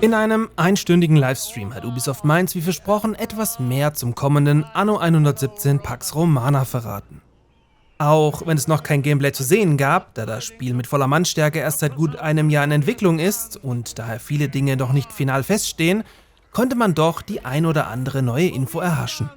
In einem einstündigen Livestream hat Ubisoft Mainz wie versprochen etwas mehr zum kommenden Anno 117 Pax Romana verraten. Auch wenn es noch kein Gameplay zu sehen gab, da das Spiel mit voller Mannstärke erst seit gut einem Jahr in Entwicklung ist und daher viele Dinge noch nicht final feststehen, konnte man doch die ein oder andere neue Info erhaschen.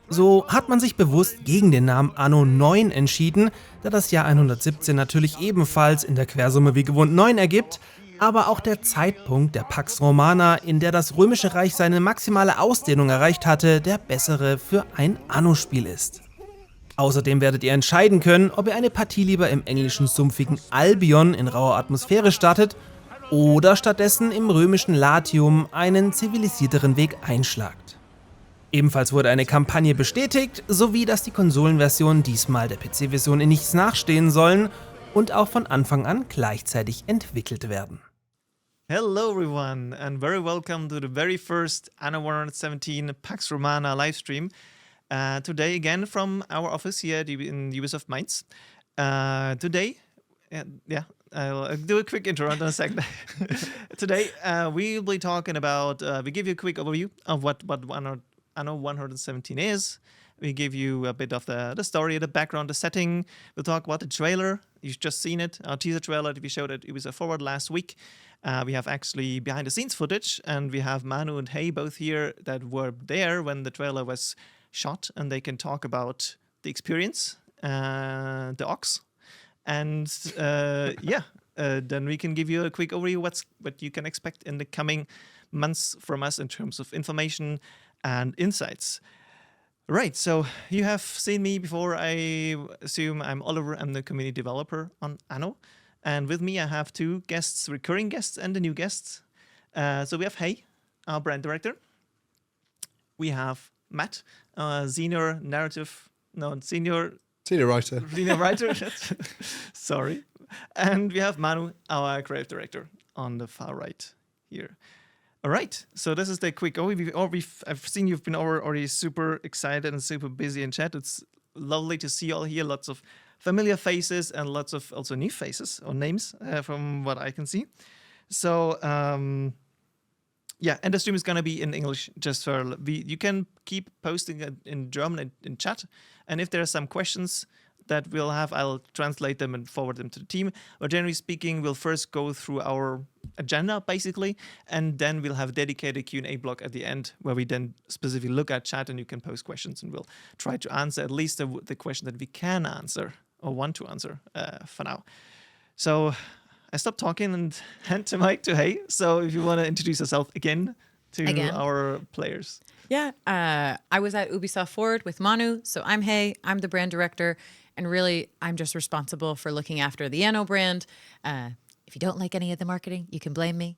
So hat man sich bewusst gegen den Namen Anno 9 entschieden, da das Jahr 117 natürlich ebenfalls in der Quersumme wie gewohnt 9 ergibt, aber auch der Zeitpunkt der Pax Romana, in der das Römische Reich seine maximale Ausdehnung erreicht hatte, der bessere für ein Anno-Spiel ist. Außerdem werdet ihr entscheiden können, ob ihr eine Partie lieber im englischen sumpfigen Albion in rauer Atmosphäre startet oder stattdessen im römischen Latium einen zivilisierteren Weg einschlagt. Ebenfalls wurde eine Kampagne bestätigt, sowie dass die Konsolenversionen diesmal der PC-Version in nichts nachstehen sollen und auch von Anfang an gleichzeitig entwickelt werden. Hello everyone and very welcome to the very first Anno 117 Pax Romana livestream. Today again from our office here in Ubisoft Mainz. Today, I'll do a quick intro in a second. Today we'll be talking about, we give you a quick overview of what Anno 117 is. We give you a bit of the story, the background, the setting. We'll talk about the trailer. You've just seen it, our teaser trailer that we showed at Ubisoft Forward last week. We have actually behind the scenes footage, and we have Manu and Hey both here that were there when the trailer was shot, and they can talk about the experience, the Aux, and then we can give you a quick overview what you can expect in the coming months from us in terms of information and insights. Right, so you have seen me before. I assume I'm Oliver. I'm the community developer on Anno, and with me I have two guests, recurring guests, and the new guests. So we have Hey, our brand director. We have Matt, senior writer. Sorry. And we have Manu, our creative director, on the far right here. All right, so this is the quick overview. I've seen you've been already super excited and super busy in chat. It's lovely to see you all here. Lots of familiar faces and lots of also new faces or names from what I can see. So and the stream is gonna be in English. You can keep posting it in German in chat, and if there are some questions that we'll have, I'll translate them and forward them to the team. But generally speaking, we'll first go through our agenda basically, and then we'll have a dedicated Q&A block at the end where we then specifically look at chat and you can post questions and we'll try to answer at least the question that we can answer or want to answer for now. So I stopped talking and hand the mic to Hey. So if you want to introduce yourself again to our players. Yeah, I was at Ubisoft Forward with Manu, so I'm Hey, I'm the brand director, and really I'm just responsible for looking after the Anno brand. If you don't like any of the marketing, you can blame me.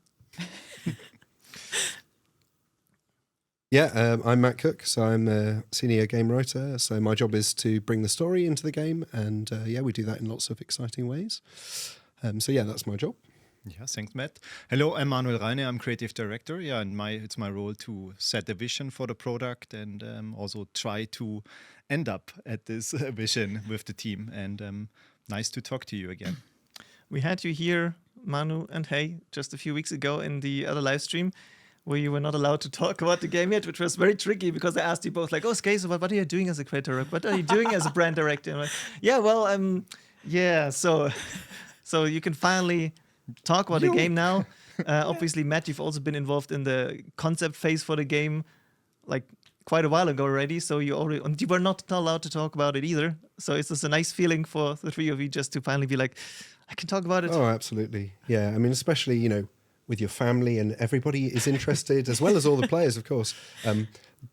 I'm Matt Cook, so I'm a senior game writer. So my job is to bring the story into the game, and we do that in lots of exciting ways. That's my job. Yeah, thanks, Matt. Hello, I'm Manuel Reine. I'm creative director. Yeah, and it's my role to set the vision for the product and also try to end up at this vision with the team. And nice to talk to you again. We had you here, Manu and Hey, just a few weeks ago in the other live stream where you were not allowed to talk about the game yet, which was very tricky because I asked you both like, okay, so what are you doing as a creator? What are you doing as a brand director? And I'm like, so you can finally talk about the game now. Obviously, Matt, you've also been involved in the concept phase for the game like quite a while ago already. So you were not allowed to talk about it either. So it's just a nice feeling for the three of you just to finally be like, I can talk about it. Oh, absolutely. Yeah, I mean, especially, with your family and everybody is interested, as well as all the players, of course.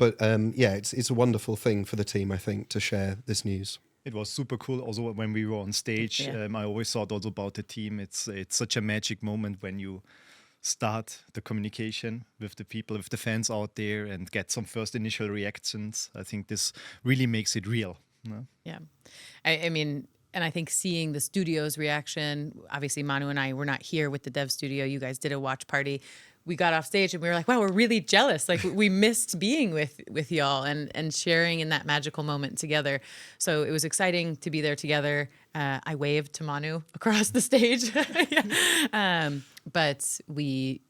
It's a wonderful thing for the team, I think, to share this news. It was super cool. Also, when we were on stage, I always thought also about the team. It's such a magic moment when you start the communication with the people, with the fans out there, and get some first initial reactions. I think this really makes it real. No? Yeah, I mean, and I think seeing the studio's reaction. Obviously, Manu and I were not here with the dev studio. You guys did a watch party. We got off stage and we were like, wow, we're really jealous. Like we missed being with y'all and sharing in that magical moment together. So it was exciting to be there together. I waved to Manu across the stage. but we,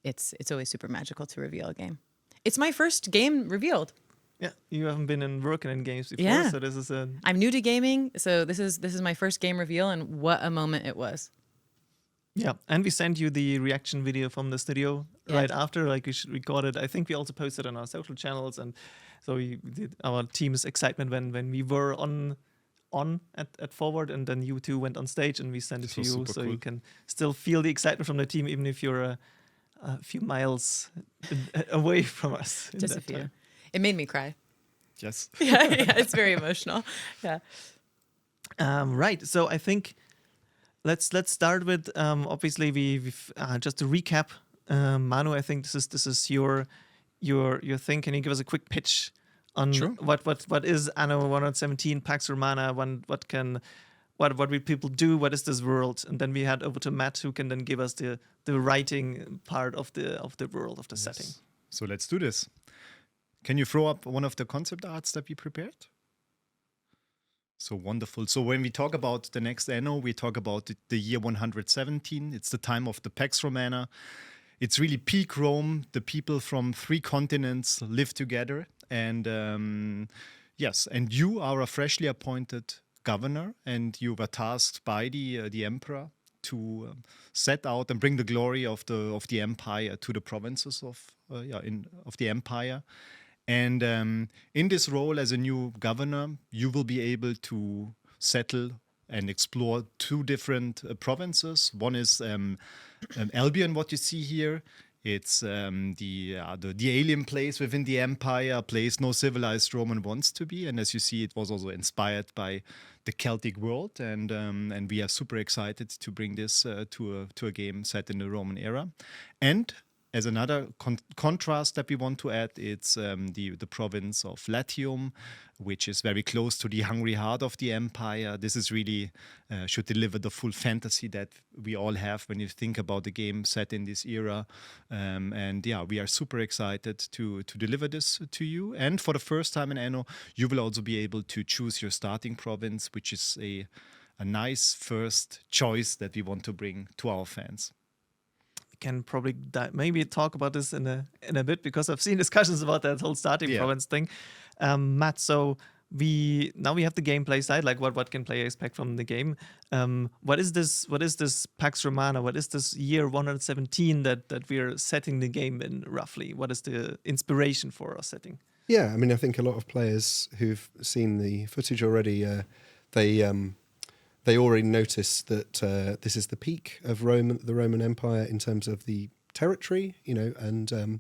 it's always super magical to reveal a game. It's my first game revealed. Yeah, you haven't been working in games before, Yeah. so this is a... I'm new to gaming, so this is my first game reveal, and what a moment it was. Yeah, and we sent you the reaction video from the studio Yeah. right after, like we should record it. I think we also posted on our social channels, and so we did our team's excitement when we were on at Forward, and then you two went on stage, and we sent it This to was you, super so cool. you can still feel the excitement from the team, even if you're a few miles away from us. in Just a that few. time. It made me cry. Yes. yeah, it's very emotional. Yeah. Right. So I think let's start with obviously we've just to recap. Manu, I think this is your thing. Can you give us a quick pitch on Sure. what is Anno 117 Pax Romana? What will people do? What is this world? And then we head over to Matt, who can then give us the writing part of the world of the setting. Yes. So let's do this. Can you throw up one of the concept arts that we prepared? So wonderful. So when we talk about the next Anno, we talk about the year 117. It's the time of the Pax Romana. It's really peak Rome. The people from 3 continents live together. And yes, and you are a freshly appointed governor, and you were tasked by the emperor to set out and bring the glory of the empire to the provinces of the empire. And in this role as a new governor, you will be able to settle and explore 2 different provinces. One is Albion, what you see here. It's the alien place within the empire, a place no civilized Roman wants to be. And as you see, it was also inspired by the Celtic world. And we are super excited to bring this to a game set in the Roman era. And as another contrast that we want to add, it's the province of Latium, which is very close to the hungry heart of the empire. This is really should deliver the full fantasy that we all have when you think about a game set in this era. And yeah, we are super excited to deliver this to you. And for the first time in Anno, you will also be able to choose your starting province, which is a nice first choice that we want to bring to our fans. Can probably maybe talk about this in a bit, because I've seen discussions about that whole starting province thing. Matt, so we have the gameplay side, like what can players expect from the game. What is this Pax Romana? What is this year 117 that we're setting the game in roughly? What is the inspiration for our setting? Yeah, I mean, I think a lot of players who've seen the footage already, they already noticed that this is the peak of the Roman Empire in terms of the territory, and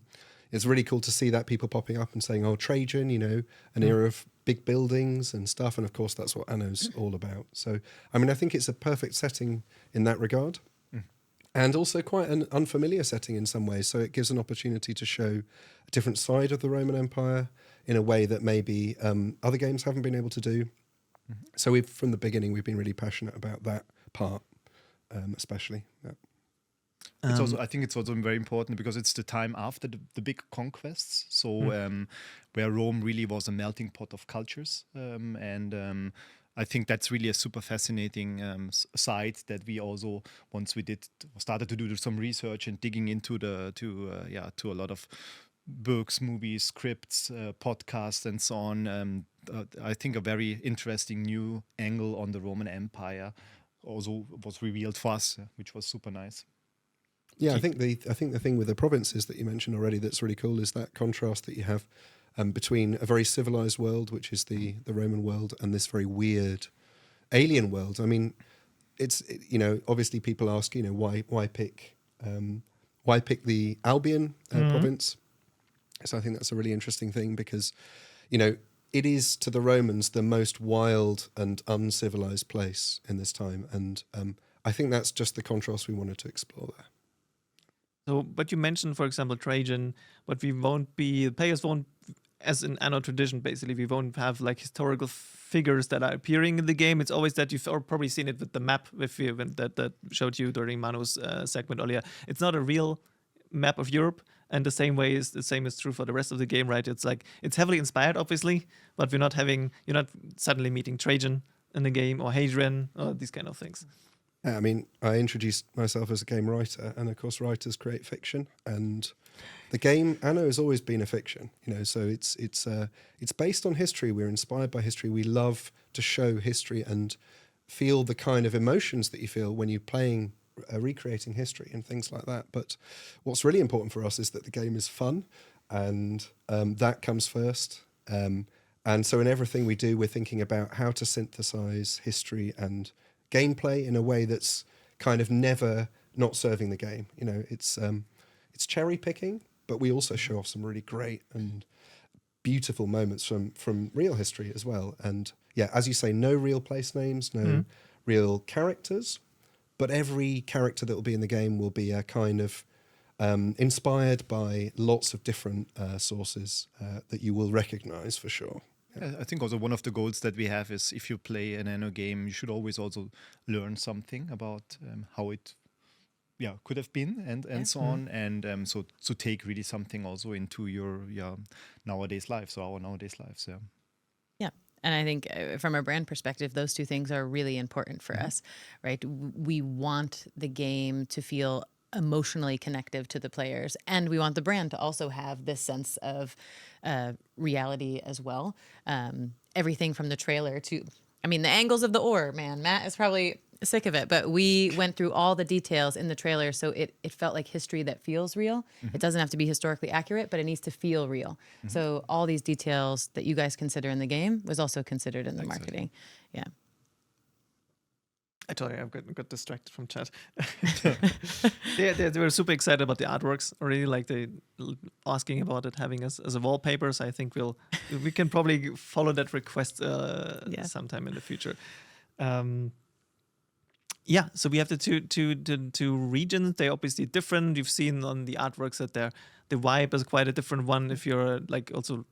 it's really cool to see that people popping up and saying, oh, Trajan, an era of big buildings and stuff. And of course, that's what Anno's all about. So, I mean, I think it's a perfect setting in that regard. And also quite an unfamiliar setting in some ways. So it gives an opportunity to show a different side of the Roman Empire in a way that maybe other games haven't been able to do. So from the beginning, we've been really passionate about that part, especially. Yeah. I think it's also very important because it's the time after the big conquests. So where Rome really was a melting pot of cultures. And I think that's really a super fascinating side that we also, once we started to do some research and digging into to a lot of books, movies, scripts, podcasts, and so on. I think a very interesting new angle on the Roman Empire also was revealed for us, which was super nice. Yeah, I think the thing with the provinces that you mentioned already that's really cool is that contrast that you have between a very civilized world, which is the Roman world, and this very weird alien world. I mean, it's obviously people ask why pick the Albion province. So I think that's a really interesting thing because it is to the Romans the most wild and uncivilized place in this time, and I think that's just the contrast we wanted to explore there. So, but you mentioned, for example, Trajan, but players won't, as in Anno tradition, basically, we won't have like historical figures that are appearing in the game. It's always that you've probably seen it with the map that showed you during Manu's segment earlier. It's not a real map of Europe, and the same is true for the rest of the game, right? It's like it's heavily inspired, obviously, but you're not suddenly meeting Trajan in the game or Hadrian or these kind of things. I mean, I introduced myself as a game writer, and of course, writers create fiction. And the game Anno has always been a fiction, So it's based on history. We're inspired by history. We love to show history and feel the kind of emotions that you feel when you're playing, recreating history and things like that. But what's really important for us is that the game is fun, and that comes first. And so in everything we do, we're thinking about how to synthesize history and gameplay in a way that's kind of never not serving the game. It's cherry picking, but we also show off some really great and beautiful moments from real history as well. And yeah, as you say, no real place names, no real characters, but every character that will be in the game will be a kind of inspired by lots of different sources that you will recognize for sure. I think also one of the goals that we have is if you play an Anno game, you should always also learn something about how it could have been and so on. And so to take really something also into your nowadays lives, or our nowadays lives. Yeah. Yeah. And I think from a brand perspective, those two things are really important for us, right? We want the game to feel emotionally connective to the players, and we want the brand to also have this sense of reality as well. Everything from the trailer to, the angles of the ore, man, Matt is probably sick of it, but we went through all the details in the trailer, so it felt like history that feels real. It doesn't have to be historically accurate, but it needs to feel real. So all these details that you guys consider in the game was also considered in the marketing. Yeah. I told you, I got distracted from chat. They were super excited about the artworks. Already, like they asking about it, having as a wallpaper. So I think we can probably follow that request sometime in the future. So we have the two regions. They're obviously different. You've seen on the artworks that the vibe is quite a different one. If you're like also.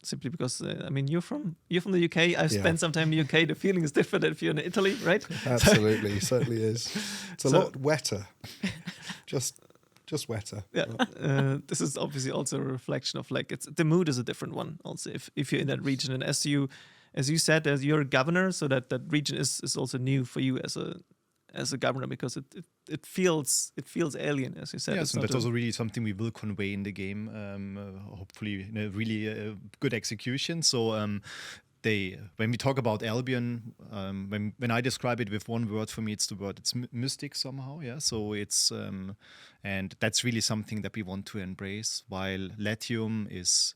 Simply because you're from the UK. I've spent some time in the UK. The feeling is different than if you're in Italy, right? Absolutely, certainly is. It's a lot wetter, just wetter. Yeah, this is obviously also a reflection of the mood is a different one. Also, if you're in that region, and as you said, as you're a governor, so that region is also new for you as a governor, because it feels alien, as you said. Yes, and that's also really something we will convey in the game, hopefully in a really good execution. So when we talk about Albion, when I describe it with one word, for me it's mystic somehow. Yeah, so it's and that's really something that we want to embrace. While Latium is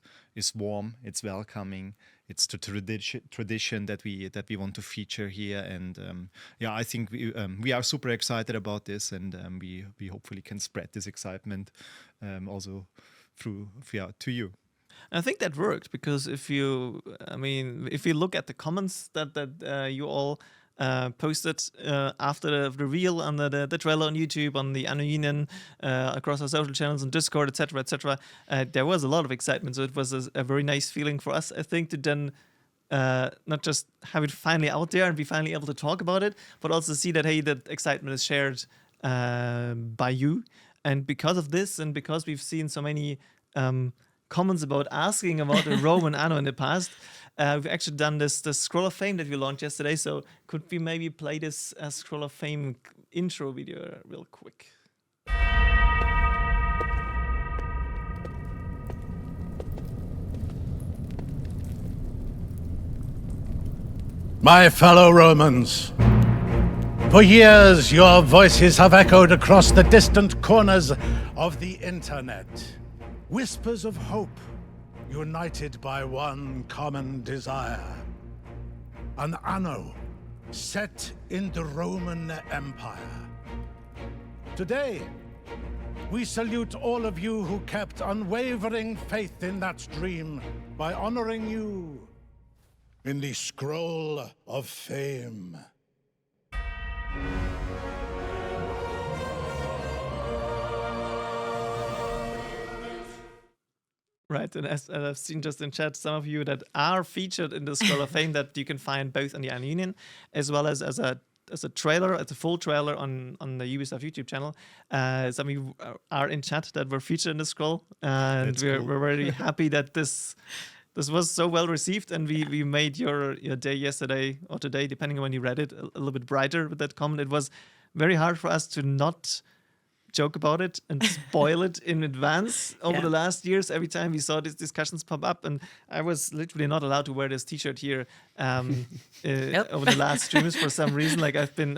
warm, it's welcoming. It's the tradition that we want to feature here, and I think we are super excited about this, and we hopefully can spread this excitement also through to you. I think that worked, because if you look at the comments that you all posted after the reveal on the trailer on YouTube, on the Anno Union, across our social channels and Discord, etc., there was a lot of excitement. So it was a very nice feeling for us, I think, to then not just have it finally out there and be finally able to talk about it, but also see that, hey, that excitement is shared by you. And because of this, and because we've seen so many comments about asking about a Roman Anno in the past, we've actually done this Scroll of Fame that we launched yesterday. So could we maybe play this Scroll of Fame intro video real quick? My fellow Romans, for years your voices have echoed across the distant corners of the internet. Whispers of hope, united by one common desire. An Anno set in the Roman Empire. Today, we salute all of you who kept unwavering faith in that dream by honoring you in the Scroll of Fame. Right, and as I've seen just in chat, some of you that are featured in the Scroll of Fame that you can find both on the Anno Union as well as a trailer, as a full trailer on the Ubisoft YouTube channel. Some of you are in chat that were featured in the Scroll, and we're very happy that this was so well received, and we made your day yesterday or today, depending on when you read it, a little bit brighter with that comment. It was very hard for us to not joke about it and spoil it in advance over the last years. Every time we saw these discussions pop up, and I was literally not allowed to wear this T-shirt here over the last streams for some reason. Like I've been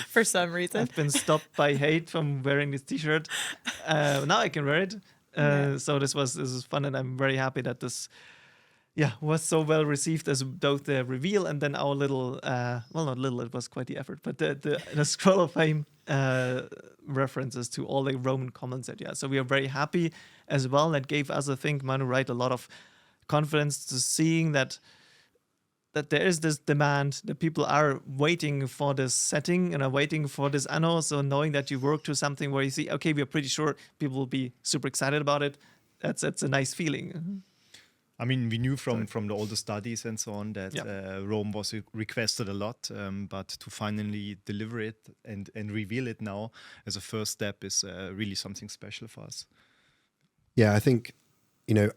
For some reason. I've been stopped by hate from wearing this T-shirt. Now I can wear it. So this was fun, and I'm very happy that this was so well received as both the reveal and then our little not little, it was quite the effort, but the scroll of fame references to all the Roman comments. So we are very happy as well. That gave us, I think, Manu, right, a lot of confidence to seeing that there is this demand, that people are waiting for this setting and are waiting for this Anno. So knowing that you work to something where you see, okay, we are pretty sure people will be super excited about it. That's a nice feeling. I mean, we knew from all the studies and so on that Rome was requested a lot, but to finally deliver it and reveal it now as a first step is really something special for us. Yeah, I think,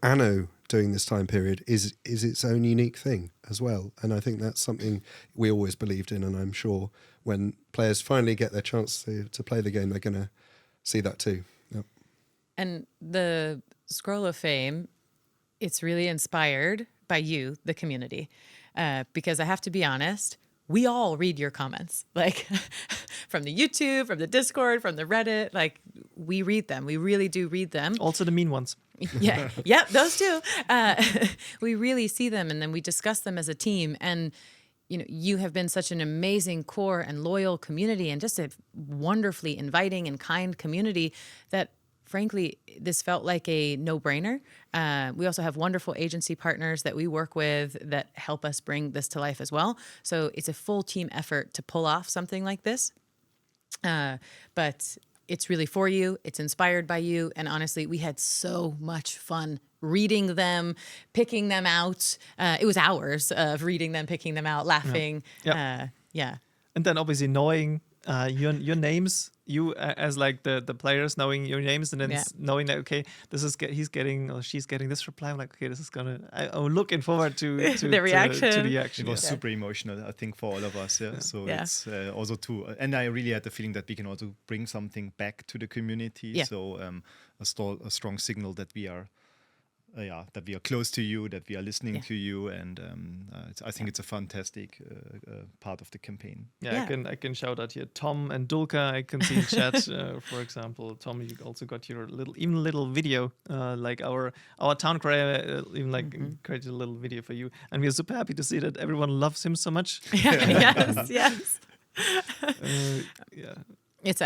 Anno during this time period is its own unique thing as well. And I think that's something we always believed in, and I'm sure when players finally get their chance to play the game, they're going to see that too. Yep. And the Scroll of Fame, it's really inspired by you, the community, because I have to be honest, we all read your comments, like from the YouTube, from the Discord, from the Reddit, like we read them. We really do read them. Also the mean ones. Yeah, those too. We really see them, and then we discuss them as a team. And you have been such an amazing core and loyal community, and just a wonderfully inviting and kind community that, frankly, this felt like a no-brainer. We also have wonderful agency partners that we work with that help us bring this to life as well. So it's a full team effort to pull off something like this. But it's really for you. It's inspired by you. And honestly, we had so much fun reading them, picking them out. It was hours of reading them, picking them out, laughing. Yeah. And then obviously knowing your names, you as like the players knowing your names, and then knowing that, okay, he's getting or she's getting this reply. I'm like, okay, this is I'm looking forward to the reaction. To the action. It was super emotional, I think, for all of us. So it's also and I really had the feeling that we can also bring something back to the community. Yeah. So a strong signal that we are close to you, that we are listening to you, and I think it's a fantastic part of the campaign. I can shout out here Tom and Dulka. I can see in chat, for example, Tom, you also got your little video, like our town crier created a little video for you, and we are super happy to see that everyone loves him so much. Yes. It's,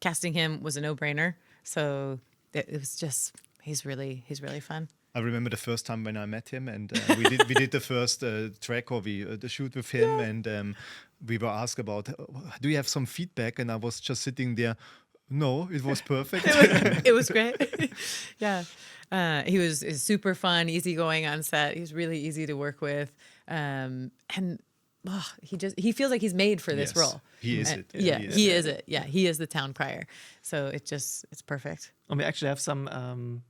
casting him was a no-brainer. So it was just. He's really fun. I remember the first time when I met him, and we did the first track or the shoot with him, and we were asked about, do you have some feedback? And I was just sitting there. No, it was perfect. It was great. He was super fun, easygoing on set. He was really easy to work with, and he feels like he's made for this role. He is it. He is it. Yeah, he is the town crier. So it's perfect. And we actually have some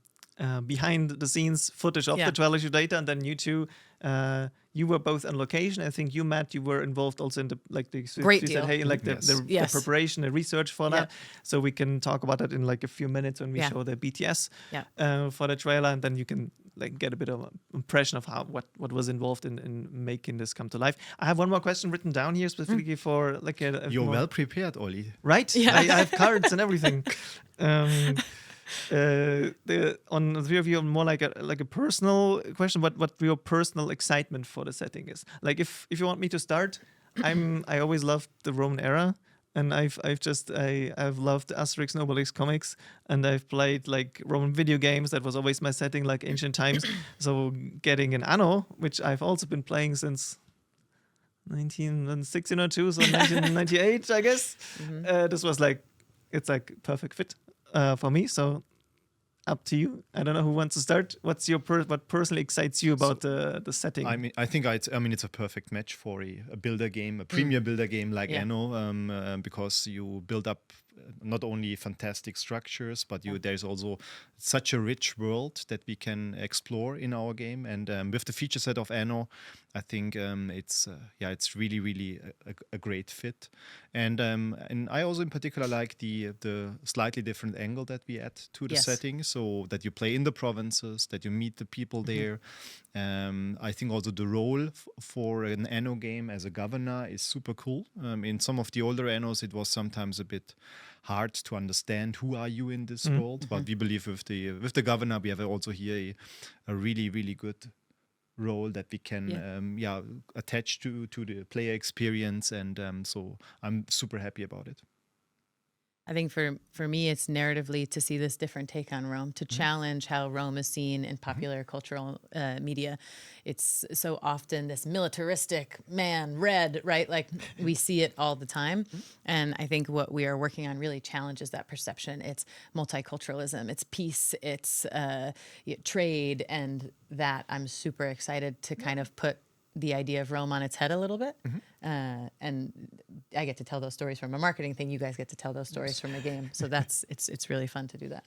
behind the scenes footage of the trilogy data, and then you two, you were both on location. I think you, Matt, you were involved also in the great deal. The preparation, the research for that. So we can talk about that in like a few minutes when we show the BTS for the trailer, and then you can get a bit of an impression of what was involved in making this come to life. I have one more question written down here specifically for You're well prepared, Ollie. Right? Yeah. I have cards and everything. On the three of you, more like a personal question. What your personal excitement for the setting is? Like if you want me to start, I always loved the Roman era, and I've loved Asterix and Obelix comics, and I've played like Roman video games. That was always my setting, like ancient times. So getting an Anno, which I've also been playing since 1602, so 1998, I guess. This was it's perfect fit for me. So up to you. I don't know who wants to start. What's what personally excites you about the setting? I think it's a perfect match for a builder game, a premier builder game like Anno, because you build up not only fantastic structures, but there's also such a rich world that we can explore in our game. And with the feature set of Anno, I think it's really, really a great fit. And I also in particular like the slightly different angle that we add to the setting, so that you play in the provinces, that you meet the people there. I think also the role for an Anno game as a governor is super cool. In some of the older Annos, it was sometimes a bit hard to understand who are you in this world, but we believe with the governor, we have also here a really, really good role that we can attach to the player experience, and so I'm super happy about it. I think for me, it's narratively to see this different take on Rome, to challenge how Rome is seen in popular cultural media. It's so often this militaristic man, red, right? Like we see it all the time. And I think what we are working on really challenges that perception. It's multiculturalism, it's peace, it's trade, and that I'm super excited to kind of put the idea of Rome on its head a little bit. And I get to tell those stories from a marketing thing. You guys get to tell those stories from a game. So it's really fun to do that.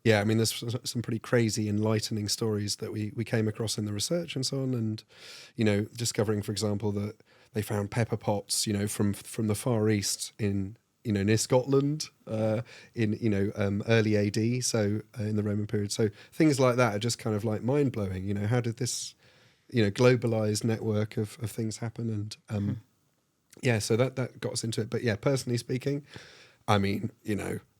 Yeah, I mean, there's some pretty crazy, enlightening stories that we came across in the research and so on. And, discovering, for example, that they found pepper pots, from the Far East in, near Scotland in, early AD, so in the Roman period. So things like that are just kind of like mind-blowing. How did this globalized network of things happen? And so that got us into it. But yeah, personally speaking, I mean,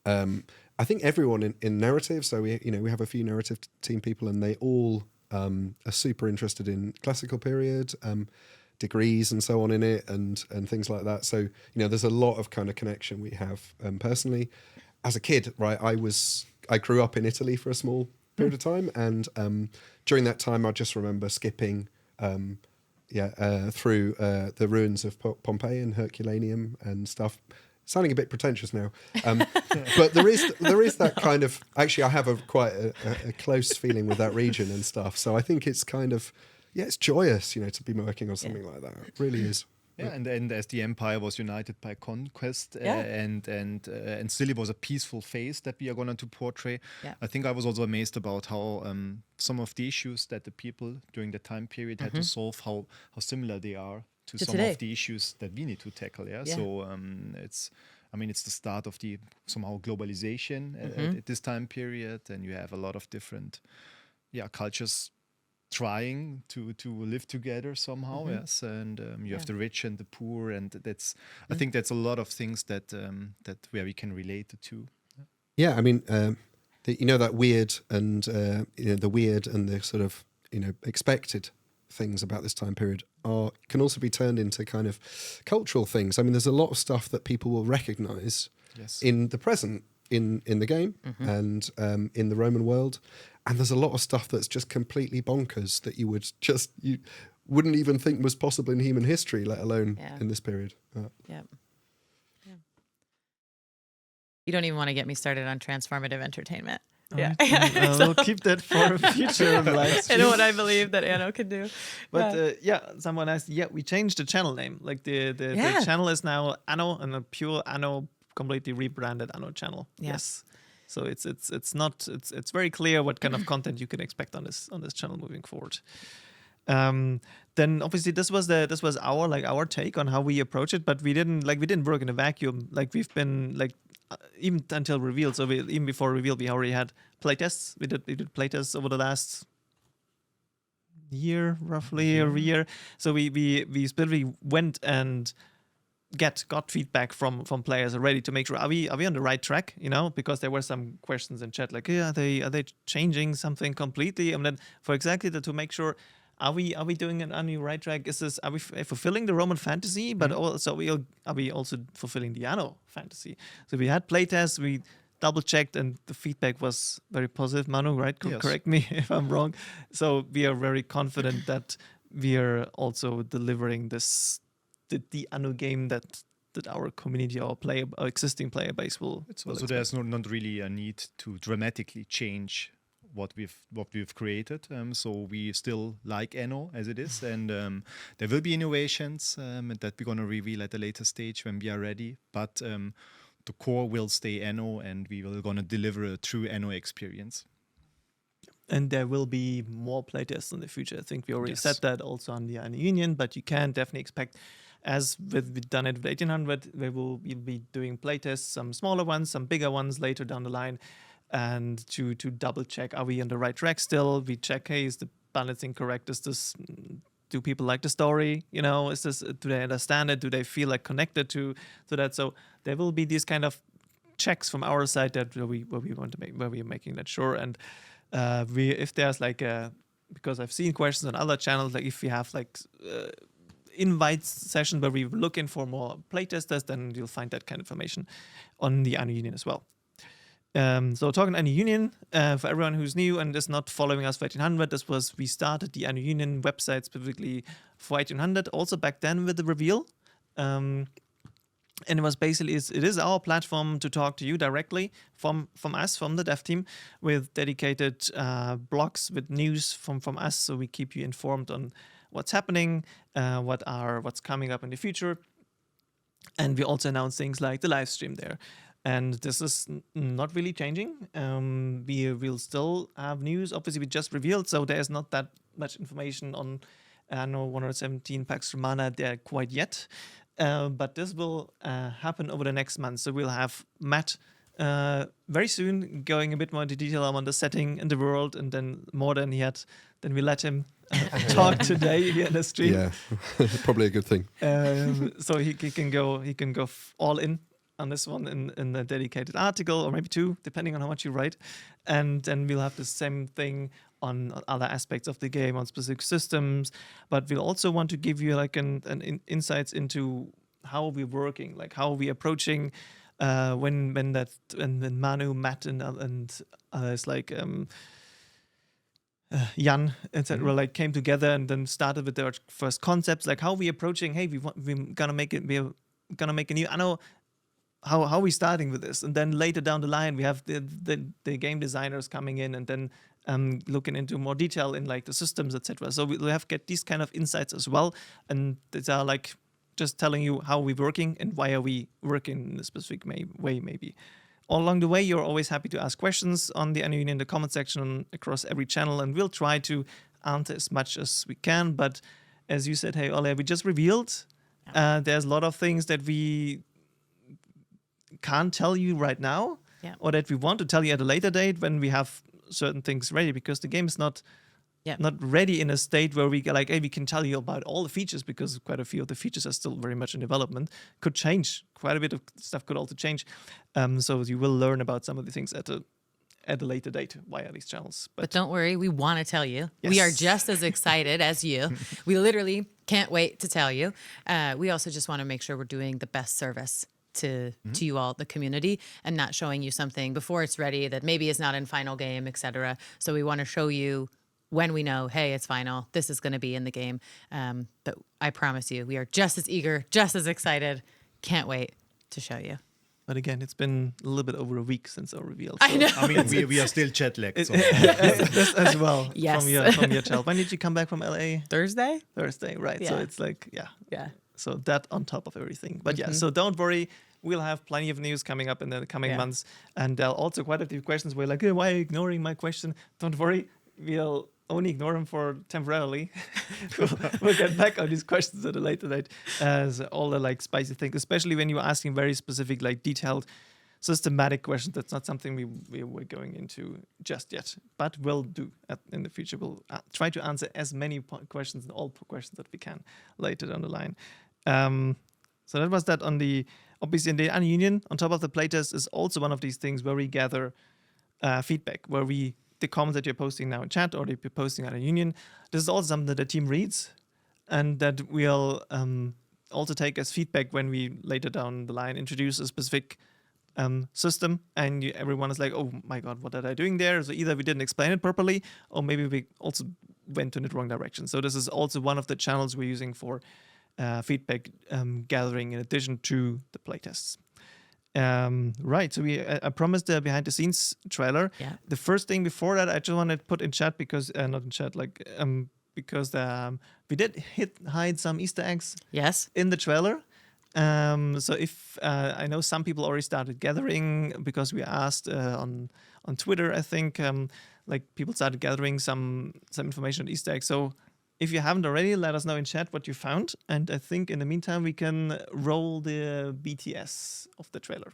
I think everyone in narrative, so we have a few narrative team people, and they all are super interested in classical period, degrees and so on in it, and things like that. So there's a lot of kind of connection we have. Personally, as a kid, right, I grew up in Italy for a small period of time, and during that time I just remember skipping through the ruins of Pompeii and Herculaneum and stuff. Sounding a bit pretentious now, but there is that kind of, actually I have quite a close feeling with that region and stuff, so I think it's kind of it's joyous to be working on something like that. It really is. Yeah, and as the empire was united by conquest, and still it was a peaceful phase that we are going to portray. Yeah. I think I was also amazed about how some of the issues that the people during the time period had to solve, how similar they are to some today. Of the issues that we need to tackle. Yeah. So it's the start of the somehow globalization at this time period, and you have a lot of different cultures trying to live together somehow, yes, and you have the rich and the poor, and that's I think that's a lot of things that where we can relate to. Yeah, I mean, that weird and the weird and the sort of expected things about this time period can also be turned into kind of cultural things. I mean, there's a lot of stuff that people will recognise in the present in the game and in the Roman world. And there's a lot of stuff that's just completely bonkers that you wouldn't even think was possible in human history, let alone in this period. Yeah. You don't even want to get me started on transformative entertainment. We'll keep that for a future live stream. And what I believe that Anno can do. But someone asked, we changed the channel name. Like the channel is now Anno, and a pure Anno, completely rebranded Anno channel. Yes. So it's very clear what kind of content you can expect on this channel moving forward. Then obviously this was our take on how we approach it, but we didn't work in a vacuum. Like we've been even until reveal. So even before reveal, we already had playtests. We did playtests over the last year, roughly a year. So we literally went and got feedback from players already to make sure are we on the right track, because there were some questions in chat like, are they changing something completely, and then for exactly that, to make sure are we doing it on the right track? Are we fulfilling the Roman fantasy, but also are we also fulfilling the Anno fantasy? So we had playtests, we double checked, and the feedback was very positive. Manu, right? Yes. Correct me if I'm wrong. So we are very confident that we are also delivering the Anno game that our community, our existing player base will. So there's not really a need to dramatically change what we've created. So we still like Anno as it is, and there will be innovations that we're gonna reveal at a later stage when we are ready. But the core will stay Anno, and we will gonna deliver a true Anno experience. And there will be more playtests in the future. I think we already Yes. said that also on the Anno Union, but you can definitely expect, as we've done it with 1800, we'll be doing playtests, some smaller ones, some bigger ones later down the line, and to double check, are we on the right track still? We check, hey, is the balancing correct? Is this, do people like the story? You know, is this, do they understand it? Do they feel like connected to that? So there will be these kind of checks from our side that where we want to make, where we're making that sure. And if there's like because I've seen questions on other channels, like if we have like invite session where we're looking for more playtesters, then you'll find that kind of information on the Anno Union as well. So talking Anno Union, for everyone who's new and is not following us for 1800, we started the Anno Union website specifically for 1800, also back then with the reveal. And it was basically, it is our platform to talk to you directly from us, from the dev team, with dedicated blogs with news from us, so we keep you informed on what's happening, what's coming up in the future. And we also announce things like the live stream there. And this is not really changing. We will still have news. Obviously, we just revealed, so there's not that much information on Anno 117 Pax Romana there quite yet. But this will happen over the next month. So we'll have Matt very soon going a bit more into detail on the setting in the world, and then more than we let him talk today here in the stream. Yeah, probably a good thing. So he can go all in on this one in a dedicated article, or maybe two, depending on how much you write. And then we'll have the same thing on other aspects of the game, on specific systems. But we'll also want to give you like an insights into how we're working, like how we're approaching when Manu, Matt, and others like Jan, etc., like came together and then started with their first concepts, like how we approaching. Hey, we're gonna make a new Anno. How are we starting with this? And then later down the line, we have the game designers coming in and then looking into more detail in like the systems, etc. So we'll get these kind of insights as well, and these are like just telling you how we're working and why are we working in a specific way, maybe. All along the way, you're always happy to ask questions on the Anno Union in the comment section across every channel, and we'll try to answer as much as we can. But as you said, hey, Ole, we just revealed. There's a lot of things that we can't tell you right now, or that we want to tell you at a later date when we have certain things ready, because the game is not ready in a state where we like, hey, we can tell you about all the features, because quite a few of the features are still very much in development, could change. Quite a bit of stuff could also change. So you will learn about some of the things at a later date via these channels. But don't worry, we want to tell you. Yes. We are just as excited as you. We literally can't wait to tell you. We also just want to make sure we're doing the best service to you all, the community, and not showing you something before it's ready that maybe is not in final game, etc. So we want to show you when we know, hey, it's final, this is going to be in the game. But I promise you, we are just as eager, just as excited. Can't wait to show you. But again, it's been a little bit over a week since our reveal. So I know. I mean, we are still jet lagged. So. this as well. Yes. From your child. When did you come back from LA? Thursday, right? So Yeah. it's like, yeah. So that on top of everything. But yeah, so don't worry. We'll have plenty of news coming up in the coming months. And there are also quite a few questions where like, hey, why are you ignoring my question? Don't worry. We'll only ignore them for temporarily. we'll get back on these questions at a later date. As all the like spicy things, especially when you're asking very specific, like detailed, systematic questions. That's not something we're going into just yet, but we'll do in the future. We'll try to answer as many questions and all questions that we can later down the line. So that was that on the, obviously in the Anno Union, on top of the playtest, is also one of these things where we gather feedback, where the comments that you're posting now in chat or that you're posting on Anno Union, this is also something that the team reads and that we'll also take as feedback when we later down the line introduce a specific system, and everyone is like, oh my god, what are they doing there? So either we didn't explain it properly, or maybe we also went in the wrong direction. So this is also one of the channels we're using for feedback gathering in addition to the playtests. Right, so I promised the behind the scenes trailer. Yeah. The first thing before that, I just want to put in chat because not in chat, like because we did hide some Easter eggs Yes. in the trailer. So if I know some people already started gathering because we asked on Twitter, I think, like people started gathering some information on Easter eggs. So if you haven't already, let us know in chat what you found. And I think in the meantime, we can roll the BTS of the trailer.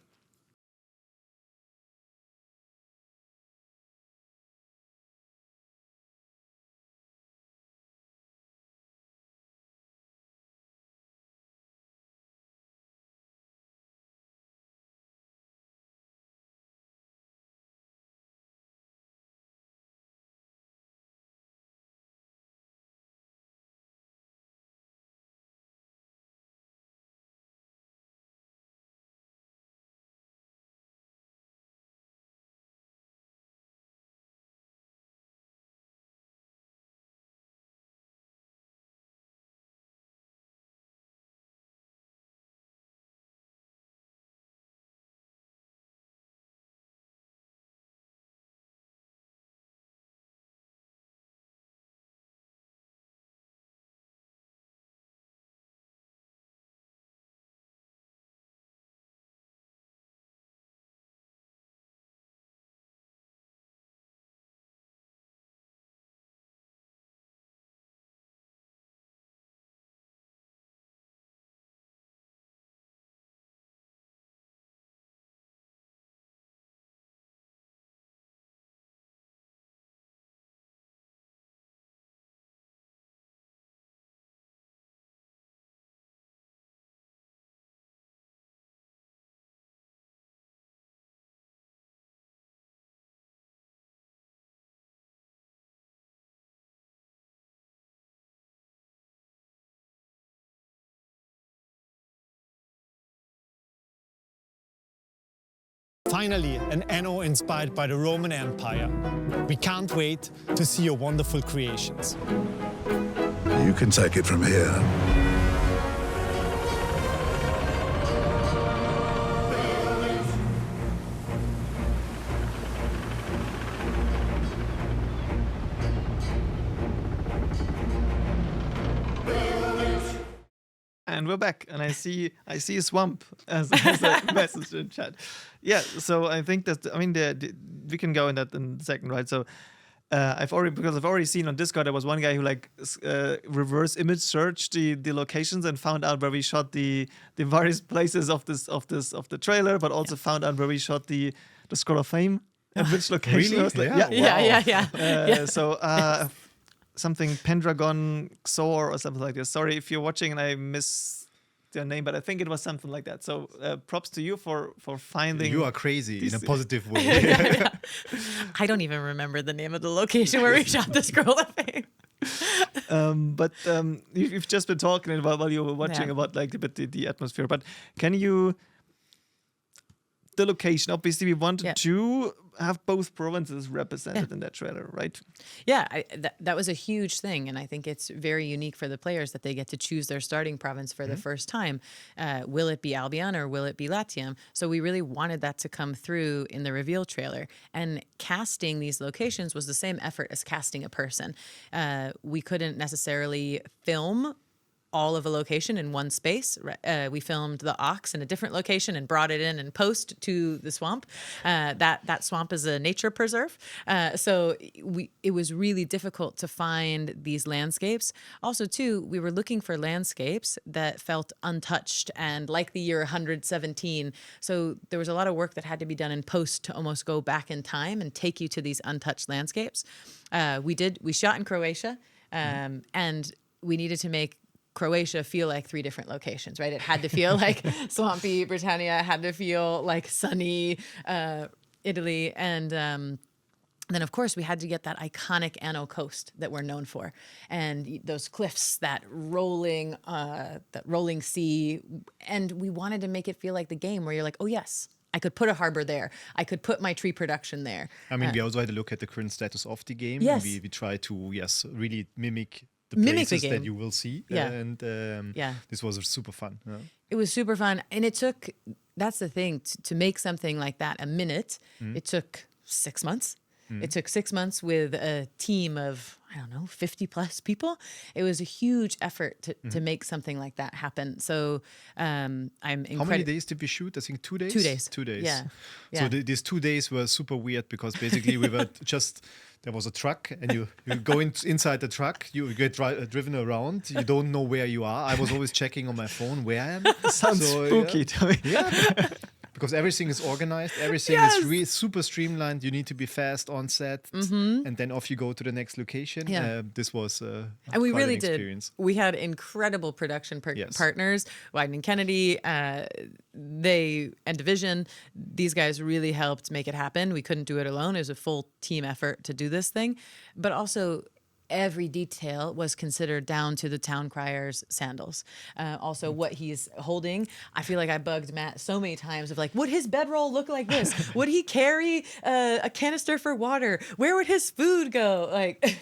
Finally, an Anno inspired by the Roman Empire. We can't wait to see your wonderful creations. You can take it from here. And we're back, and I see a swamp as a message in chat. Yeah, so I think that we can go in that in a second, right? So I've already seen on Discord there was one guy who reverse image searched the locations and found out where we shot the various places of the trailer, but also found out where we shot the Scroll of Fame and which location. Really? Yeah. So something Pendragon Xor or something like this. Sorry if you're watching and I miss their name, but I think it was something like that. So props to you for finding. You are crazy in a positive way. I don't even remember the name of the location where we shot the Scroll of Fame. But you've just been talking about while you were watching about like the atmosphere. But can you? The location. Obviously, we wanted to have both provinces represented in that trailer, right? Yeah, that was a huge thing, and I think it's very unique for the players that they get to choose their starting province for the first time. Will it be Albion or will it be Latium? So we really wanted that to come through in the reveal trailer. And casting these locations was the same effort as casting a person. We couldn't necessarily film all of a location in one space. We filmed the ox in a different location and brought it in and post to the swamp. That swamp is a nature preserve. So it was really difficult to find these landscapes. Also, too, we were looking for landscapes that felt untouched and like the year 117. So there was a lot of work that had to be done in post to almost go back in time and take you to these untouched landscapes. We shot in Croatia, and we needed to make Croatia feel like three different locations, right? It had to feel like swampy Britannia, had to feel like sunny Italy, and then of course we had to get that iconic Anno coast that we're known for, and those cliffs, that rolling sea, and we wanted to make it feel like the game where you're like, oh yes, I could put a harbor there. I could put my tree production there. I mean, we also had a look at the current status of the game. Yes. And we try to really mimic the Mimic places the that game. you will see. Yeah. And this was super fun. Yeah. It was super fun. And it took, that's the thing, to make something like that a minute, it took 6 months. It took 6 months with a team of, I don't know, 50 plus people. It was a huge effort to make something like that happen. So I'm incredible. How many days did we shoot? I think 2 days? 2 days. 2 days. Yeah. So these 2 days were super weird because basically we were there was a truck and you go inside the truck, you get driven around, you don't know where you are. I was always checking on my phone where I am. Sounds spooky to me. Yeah. Because everything is organized, everything is super streamlined. You need to be fast on set, and then off you go to the next location. Yeah. This was and we quite really an did. experience. We had incredible production Yes. partners, Wyden and Kennedy, and Division. These guys really helped make it happen. We couldn't do it alone. It was a full team effort to do this thing, but also every detail was considered down to the town crier's sandals. Also, what he's holding. I feel like I bugged Matt so many times of like, would his bedroll look like this? Would he carry a canister for water? Where would his food go? Like.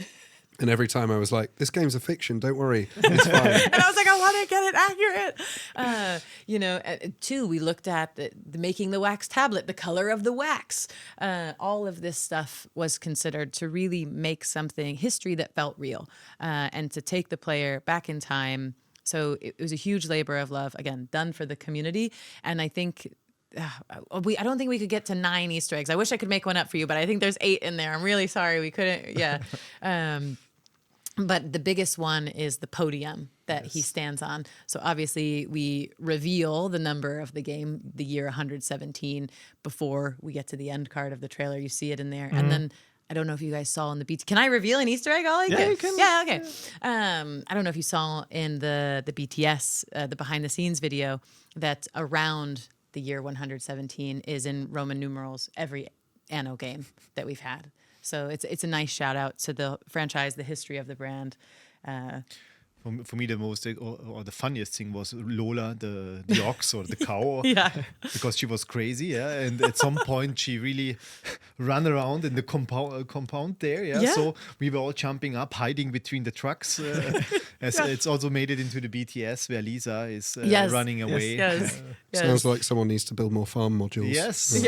And every time I was like, this game's a fiction, don't worry, it's fine. And I was like, I want to get it accurate. Too, we looked at making the wax tablet, the color of the wax. All of this stuff was considered to really make something, history that felt real, and to take the player back in time. So it was a huge labor of love, again, done for the community. And I think I don't think we could get to 9 Easter eggs. I wish I could make one up for you, but I think there's 8 in there. I'm really sorry we couldn't. Yeah. But the biggest one is the podium that he stands on. So obviously we reveal the number of the game, the year 117, before we get to the end card of the trailer. You see it in there. And then I don't know if you guys saw in the BT. Can I reveal an Easter egg, Ollie? Yeah, you can. Yeah, okay. I don't know if you saw in the BTS, the behind the scenes video, that around the year 117 is in Roman numerals every Anno game that we've had. So it's a nice shout out to the franchise, the history of the brand. For me, the most or the funniest thing was Lola, the ox or the cow, because she was crazy, and at some point she really ran around in the compound there, So we were all jumping up, hiding between the trucks. It's also made it into the BTS where Lisa is running away. Yes. Sounds like someone needs to build more farm modules. Yes.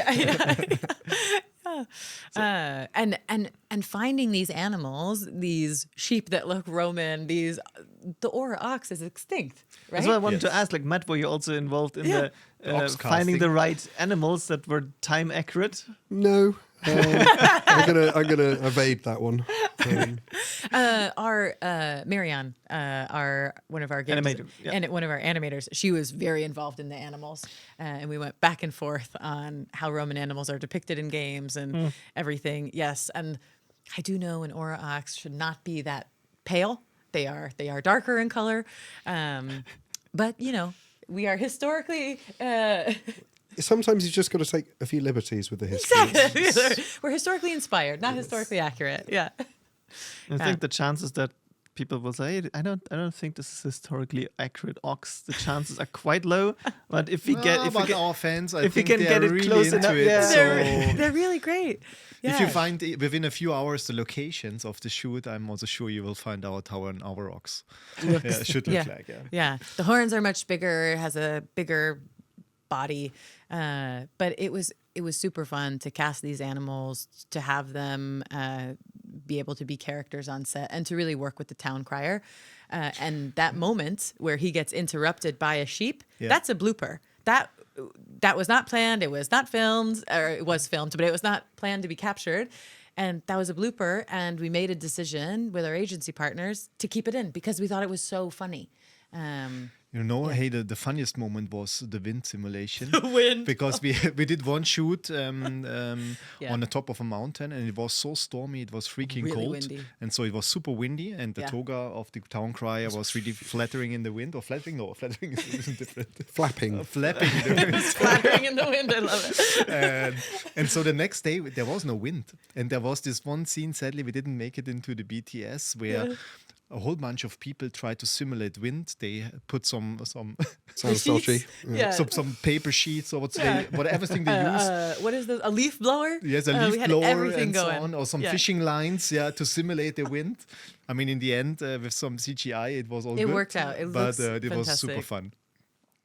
And finding these animals, these sheep that look Roman, the Aura ox is extinct, right? That's what I wanted to ask. Like, Matt, were you also involved in the ox finding casting. the right animals that were time accurate? No. I'm gonna evade that one. Our Marianne, one of our games, Animator, and one of our animators, she was very involved in the animals, and we went back and forth on how Roman animals are depicted in games and everything. Yes, and I do know an Aura ox should not be that pale. They are darker in color, but we are historically. Sometimes you just got to take a few liberties with the history. Exactly. We're historically inspired, not historically accurate. Yeah. I think the chances that people will say, I don't think this is historically accurate ox. The chances are quite low. But if we get our fans, if we can get it really close into enough, it. They're really great. Yeah. If you find within a few hours the locations of the shoot, I'm also sure you will find out how an hour ox should look like. Yeah. The horns are much bigger. It has a bigger body, but it was super fun to cast these animals, to have them be able to be characters on set, and to really work with the town crier. And that moment where he gets interrupted by a sheep, that's a blooper. That was not planned. It was not filmed, or it was filmed, but it was not planned to be captured. And that was a blooper. And we made a decision with our agency partners to keep it in because we thought it was so funny. Hey, the funniest moment was the wind simulation. The wind. Because we did one shoot on the top of a mountain, and it was so stormy, it was freaking really cold. Windy. And so it was super windy, and the toga of the town crier was really flattering in the wind. Or flattering? No, flattering is different. Flapping. Flapping in the wind. Flattering in the wind, I love it. And so the next day, there was no wind. And there was this one scene, sadly, we didn't make it into the BTS, where a whole bunch of people tried to simulate wind. They put some Sounds dodgy. some paper sheets or whatever thing they use. What is this? A leaf blower? Yes, a we leaf had blower everything and so going. on, or some fishing lines, to simulate the wind. I mean, in the end, with some CGI, it was all good. It worked out. It was fantastic. super fun.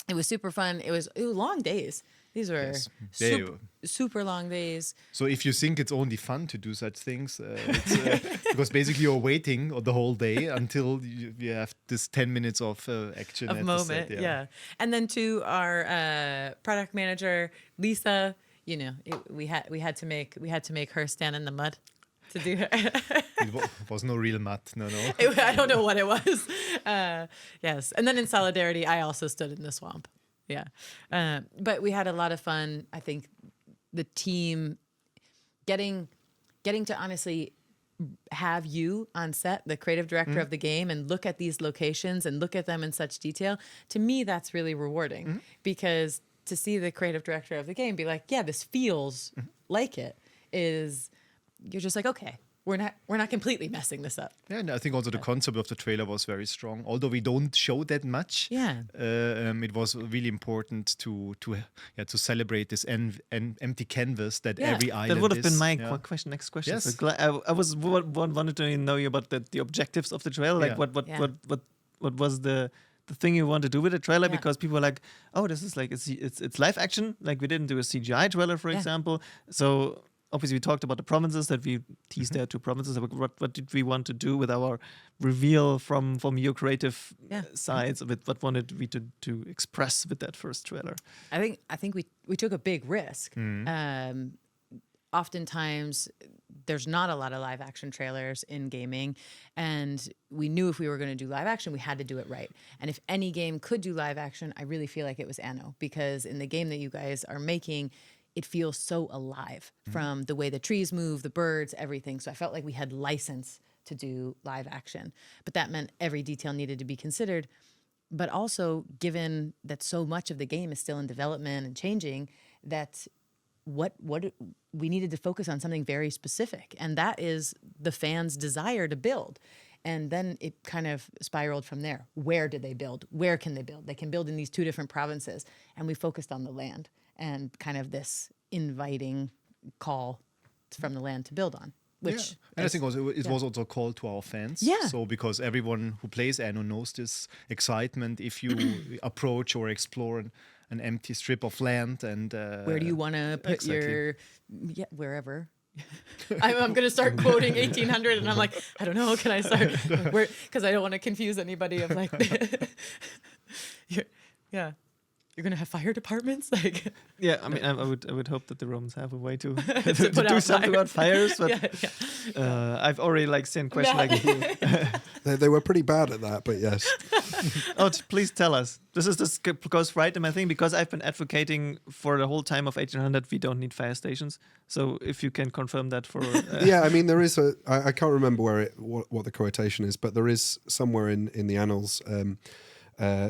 It was super fun. It was long days. These were Yes. There you super long days. So if you think it's only fun to do such things, it's, because basically you're waiting the whole day until you have this 10 minutes of action Of at moment, the set. yeah. And then to our product manager, Lisa, we had to make her stand in the mud to do her. It was no real mud, no. I don't know what it was. Yes. And then in solidarity, I also stood in the swamp. Yeah. But we had a lot of fun. I think the team getting to honestly have you on set, the creative director of the game, and look at these locations and look at them in such detail. To me, that's really rewarding because to see the creative director of the game be like, yeah, this feels like it is, you're just like, okay, we're not completely messing this up. Yeah, and I think also the concept of the trailer was very strong. Although we don't show that much, it was really important to celebrate this empty canvas that every island is. That would have been my Yeah. next question. Yes. So I was wanted to know you about the objectives of the trailer. Like what was the thing you want to do with the trailer? Yeah. Because people were like, oh, this is like it's live action. Like we didn't do a CGI trailer, for example. So obviously we talked about the provinces that we teased there, 2 provinces. What did we want to do with our reveal from your creative sides of it? What wanted we to express with that first trailer? I think we took a big risk. Oftentimes there's not a lot of live action trailers in gaming, and we knew if we were going to do live action, we had to do it right. And if any game could do live action, I really feel like it was Anno, because in the game that you guys are making, it feels so alive from the way the trees move, the birds, everything. So I felt like we had license to do live action, but that meant every detail needed to be considered. But also, given that so much of the game is still in development and changing, that what we needed to focus on something very specific, and that is the fans' desire to build. And then it kind of spiraled from there. Where did they build? Where can they build? They can build in these 2 different provinces, and we focused on the land and kind of this inviting call from the land to build on. Which and I think also it was also a call to our fans. Yeah. So because everyone who plays Anno knows this excitement if you approach or explore an empty strip of land, and where do you want to put exactly. wherever. I'm going to start quoting 1800, and I'm like, I don't know, can I start? Because I don't want to confuse anybody of like, you're going to have fire departments? Like, Yeah, I mean, I would hope that the Romans have a way to to put do out something fire. about fires. But I've already seen questions like, They were pretty bad at that, but yes. please tell us. This goes right in my thing, because I've been advocating for the whole time of 1800 we don't need fire stations. So if you can confirm that for Yeah, I mean, there is I can't remember what the quotation is, but there is somewhere in the annals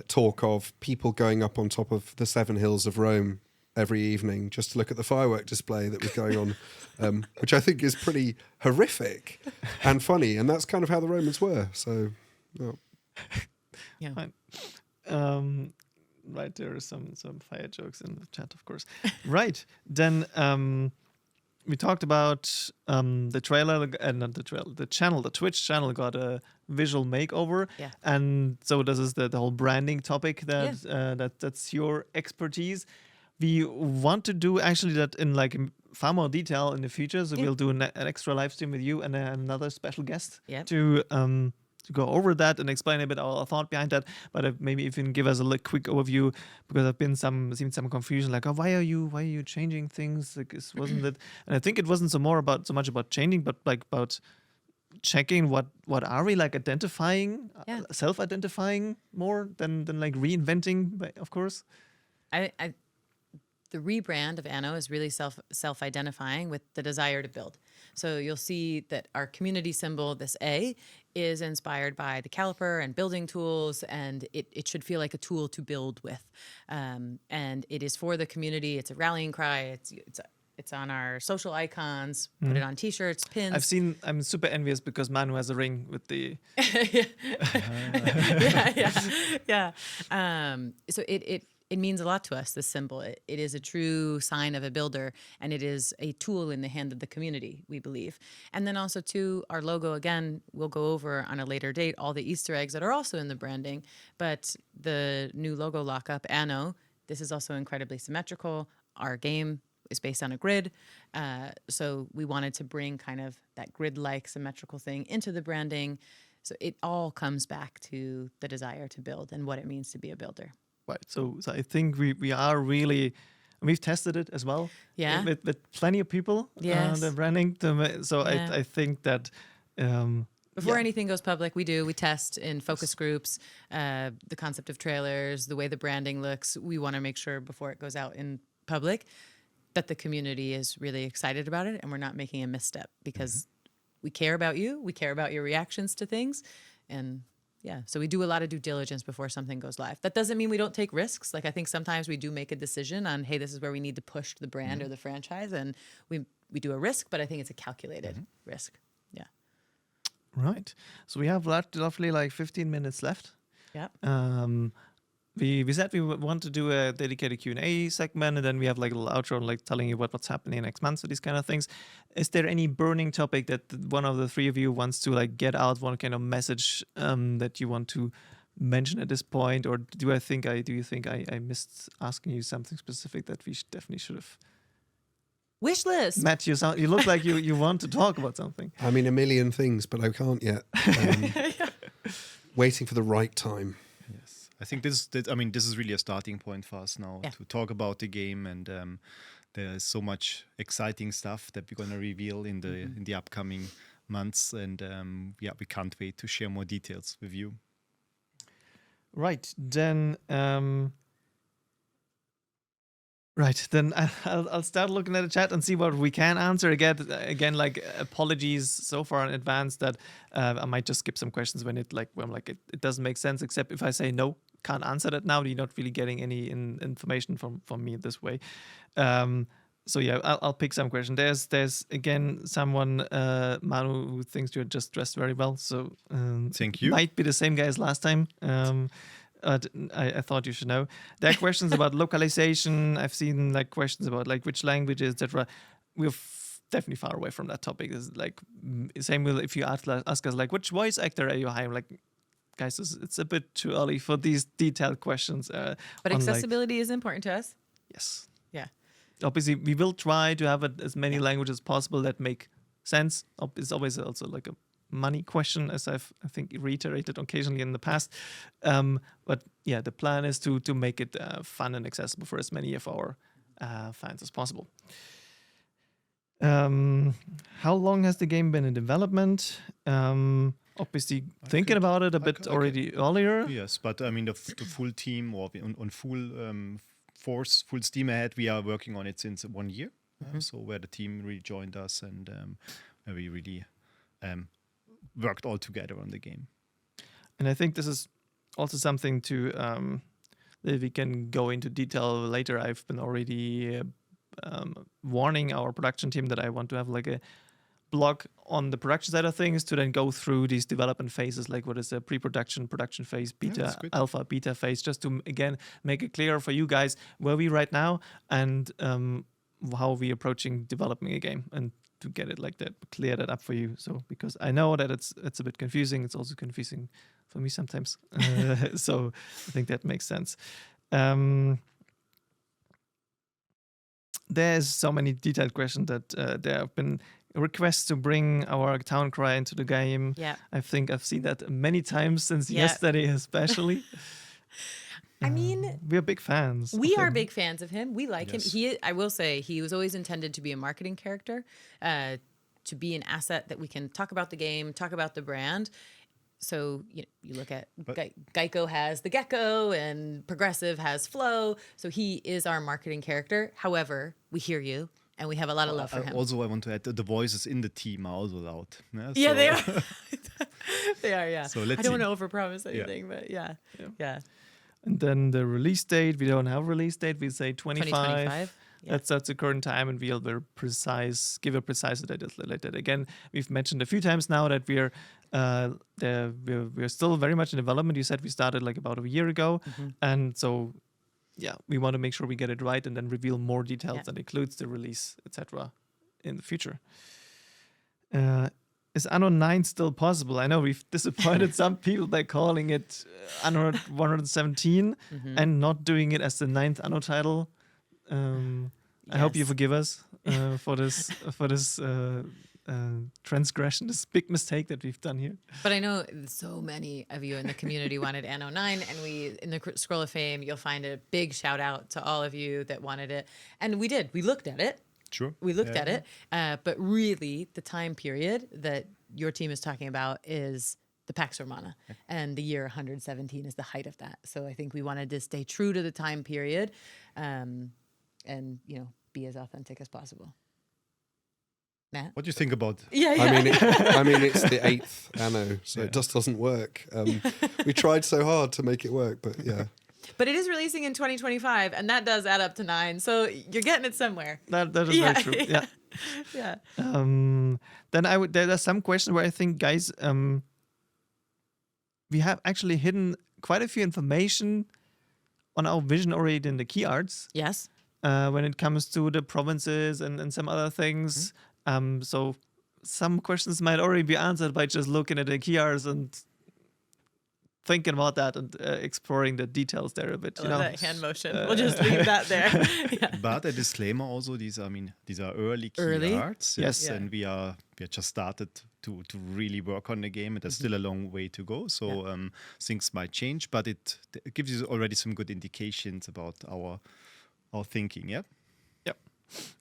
talk of people going up on top of the 7 hills of Rome every evening just to look at the firework display that was going on, which I think is pretty horrific and funny, and that's kind of how the Romans were. So, yeah. Fine. Right, there are some fire jokes in the chat, of course. Right, then we talked about the trailer, not the trailer, the channel, the Twitch channel got a visual makeover, and so this is the whole branding topic that's your expertise. We want to do actually that in far more detail in the future, so we'll do an extra live stream with you and another special guest to go over that and explain a bit our thought behind that. But maybe if you can give us a quick overview, because I've been seen some confusion, like, oh, why are you changing things? Like, wasn't it? And I think it wasn't so much about changing, but about checking what are we identifying, self-identifying more than reinventing, of course. The rebrand of Anno is really self-identifying with the desire to build. So you'll see that our community symbol, this A, is inspired by the caliper and building tools, and it should feel like a tool to build with. And it is for the community. It's a rallying cry. It's on our social icons. Put it on T-shirts, pins. I'm super envious because Manu has a ring with the. Yeah. So it means a lot to us, this symbol. It is a true sign of a builder, and it is a tool in the hand of the community, we believe. And then also, too, our logo, again, we'll go over on a later date all the Easter eggs that are also in the branding. But the new logo lockup, Anno, this is also incredibly symmetrical. our game is based on a grid. So we wanted to bring kind of that grid-like symmetrical thing into the branding. So it all comes back to the desire to build and what it means to be a builder. Right. So I think we are really, we've tested it as well. Yeah. With plenty of people. Yes. The branding. So Yeah. I think that. Before anything goes public, we test in focus groups, the concept of trailers, the way the branding looks. We want to make sure before it goes out in public that the community is really excited about it and we're not making a misstep, because we care about you. We care about your reactions to things. And yeah, so we do a lot of due diligence before something goes live. That doesn't mean we don't take risks. Like, I think sometimes we do make a decision on, hey, this is where we need to push the brand or the franchise. And we do a risk, but I think it's a calculated risk. Yeah. Right. So we have roughly like 15 minutes left. Yeah. We said we would want to do a dedicated Q&A segment, and then we have like a little outro, like telling you what's happening next month, so these kind of things. Is there any burning topic that one of the three of you wants to like get out, one kind of message that you want to mention at this point? Or do you think I missed asking you something specific that we definitely should have? Wish list. Matt, you look like you want to talk about something. I mean, a million things, but I can't yet. Waiting for the right time. Yes, I think this is really a starting point for us now to talk about the game, and there's so much exciting stuff that we're going to reveal in the upcoming months, and we can't wait to share more details with you. Right, then. I'll start looking at the chat and see what we can answer. Again, like, apologies so far in advance that I might just skip some questions when it doesn't make sense. Except if I say no, can't answer that now. You're not really getting any information from me this way. So yeah, I'll pick some question. There's again someone, Manu, who thinks you're just dressed very well. So thank you. Might be the same guy as last time. I thought you should know. There are questions about localization. I've seen like questions about like which languages, etc. We're definitely far away from that topic. It's like same will if you ask us like which voice actor are you hiring? Like, guys, it's a bit too early for these detailed questions. But accessibility is important to us. Yes. Yeah. Obviously, we will try to have as many languages as possible that make sense. It's always also like a money question, as I think reiterated occasionally in the past. But yeah, the plan is to make it fun and accessible for as many of our fans as possible. How long has the game been in development? Obviously, thinking about it a bit already earlier. Yes, but I mean the full team or on full force, full steam ahead. We are working on it since 1 year. So where the team really joined us and where we really worked all together on the game. And I think this is also something to that we can go into detail later. I've been already warning our production team that I want to have like a blog on the production side of things to then go through these development phases, like what is a pre-production, production phase, beta, alpha, beta phase, just to again make it clear for you guys where we right now and how we approaching developing a game, and to get it like that, clear that up for you. So because I know that it's a bit confusing, it's also confusing for me sometimes. So I think that makes sense. There's so many detailed questions that there have been requests to bring our town crier into the game. Yeah. I think I've seen that many times since yesterday, especially. I mean, we're big fans. We are big fans of him. We like him. I will say, he was always intended to be a marketing character, to be an asset that we can talk about the game, talk about the brand. So you look at Geico has the gecko and Progressive has Flow. So he is our marketing character. However, we hear you. And we have a lot of love for him. Also, I want to add the voices in the team are also loud. Yeah, they are. They are, yeah. So I don't want to overpromise anything, but yeah. And then the release date, we don't have a release date. We say 2025. Yeah. That's the current time, and we'll give a precise date later. Again, we've mentioned a few times now that we're still very much in development. You said we started like about a year ago, and so we want to make sure we get it right and then reveal more details that includes the release, etc. in the future. Is Anno 9 still possible? I know we've disappointed some people by calling it Anno 117 and not doing it as the 9th Anno title. I hope you Yes. forgive us for this transgression, this big mistake that we've done here. But I know so many of you in the community wanted Anno 9, and we, in the Scroll of Fame, you'll find a big shout out to all of you that wanted it. And we did. We looked at it. Sure. We looked at it. But really, the time period that your team is talking about is the Pax Romana. And the year 117 is the height of that. So I think we wanted to stay true to the time period and, be as authentic as possible. Matt? What do you think about? Yeah. I mean, it's the 8th Anno, so it just doesn't work. We tried so hard to make it work, but yeah. But it is releasing in 2025, and that does add up to 9. So you're getting it somewhere. That is very true. Yeah. Yeah. Then there's some question where I think, guys, we have actually hidden quite a few information on our vision already in the key arts. Yes. When it comes to the provinces and some other things. So some questions might already be answered by just looking at the key arts and thinking about that and exploring the details there a bit. I love that hand motion. We'll just leave that there. Yeah. But a disclaimer also: these are early key arts. Yes. And we just started to really work on the game. And there's still a long way to go. So things might change, but it gives you already some good indications about our thinking. Yeah.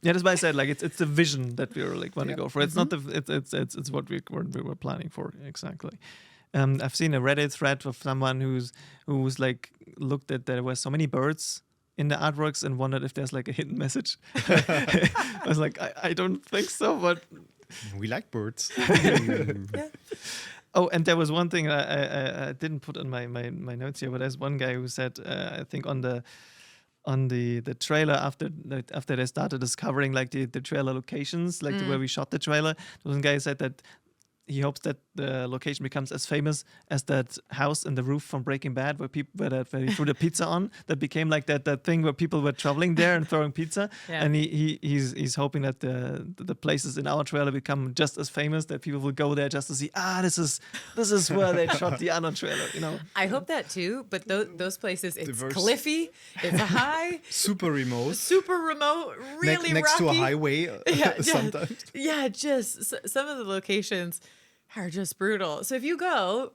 Yeah, that's why I said it's the vision that we want to go for. It's not it's what we were planning for exactly. I've seen a Reddit thread of someone who's looked at there were so many birds in the artworks and wondered if there's a hidden message. I was like, I don't think so, but We like birds. Oh, and there was one thing I didn't put in my notes here, but there's one guy who said I think on the trailer after they started discovering the trailer locations, where we shot the trailer, there was one guy who said that he hopes that the location becomes as famous as that house in the roof from Breaking Bad where he threw the pizza on. That became that thing where people were traveling there and throwing pizza. Yeah. And he's hoping that the places in our trailer become just as famous, that people will go there just to see, this is where they shot the Anno trailer, I hope that too, but those places, it's Diverse. cliffy, it's high, Super remote. really next rocky. to a highway sometimes. Yeah, just some of the locations are just brutal. So if you go,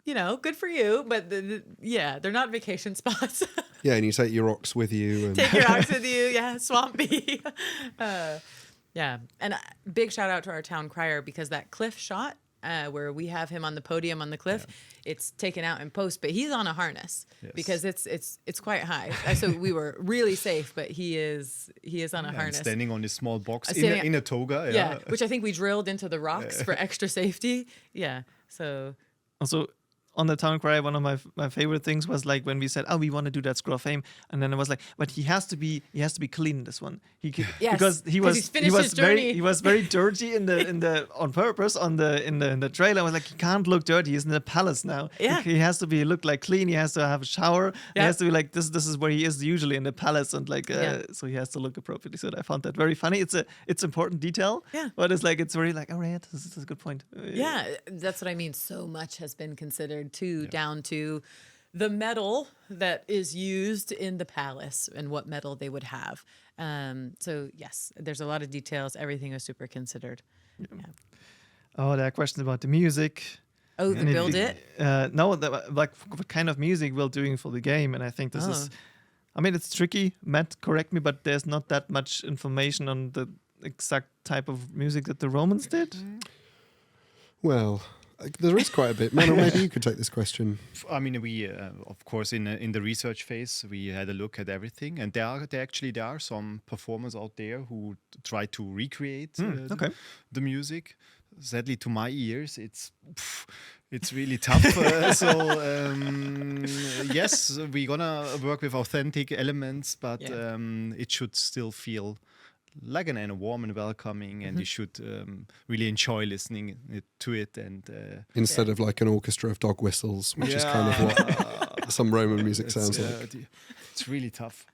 good for you, but they're not vacation spots. Yeah, and you take your ox with you. And Take your ox with you, yeah, swampy. Yeah, and big shout out to our town crier, because that cliff shot where we have him on the podium on the cliff, it's taken out in post, but he's on a harness because it's quite high. So we were really safe, but he is on a harness. Standing on this small box Standing- in a toga. Yeah, which I think we drilled into the rocks for extra safety. Yeah, so Also, on the town crier, one of my favorite things was when we said, we want to do that Scroll of Fame, and then it was but he has to be clean in this one. Because he's finished his journey. he was very dirty in the on purpose in the trailer. I was like, he can't look dirty. He's in the palace now. Yeah. He has to look clean. He has to have a shower. He has to be this is where he is usually, in the palace, and so he has to look appropriately. So I found that very funny. It's important detail. Yeah. But it's it's very all right, this is a good point. yeah, that's what I mean. So much has been considered too, down to the metal that is used in the palace and what metal they would have. So yes, there's a lot of details. Everything was super considered. Yeah. Oh, there are questions about the music. Oh, the build it. No, what kind of music we're doing for the game, and I think this is. I mean, it's tricky. Matt, correct me, but there's not that much information on the exact type of music that the Romans did. well, there is quite a bit. Manuel, maybe you could take this question. I mean, we of course in the research phase we had a look at everything, and there are some performers out there who try to recreate the music. Sadly, to my ears, it's really tough. Yes, we're gonna work with authentic elements, but it should still feel like an Anno, warm and welcoming, and you should really enjoy listening to it. And Instead of an orchestra of dog whistles, which is kind of what some Roman music sounds like. It's really tough.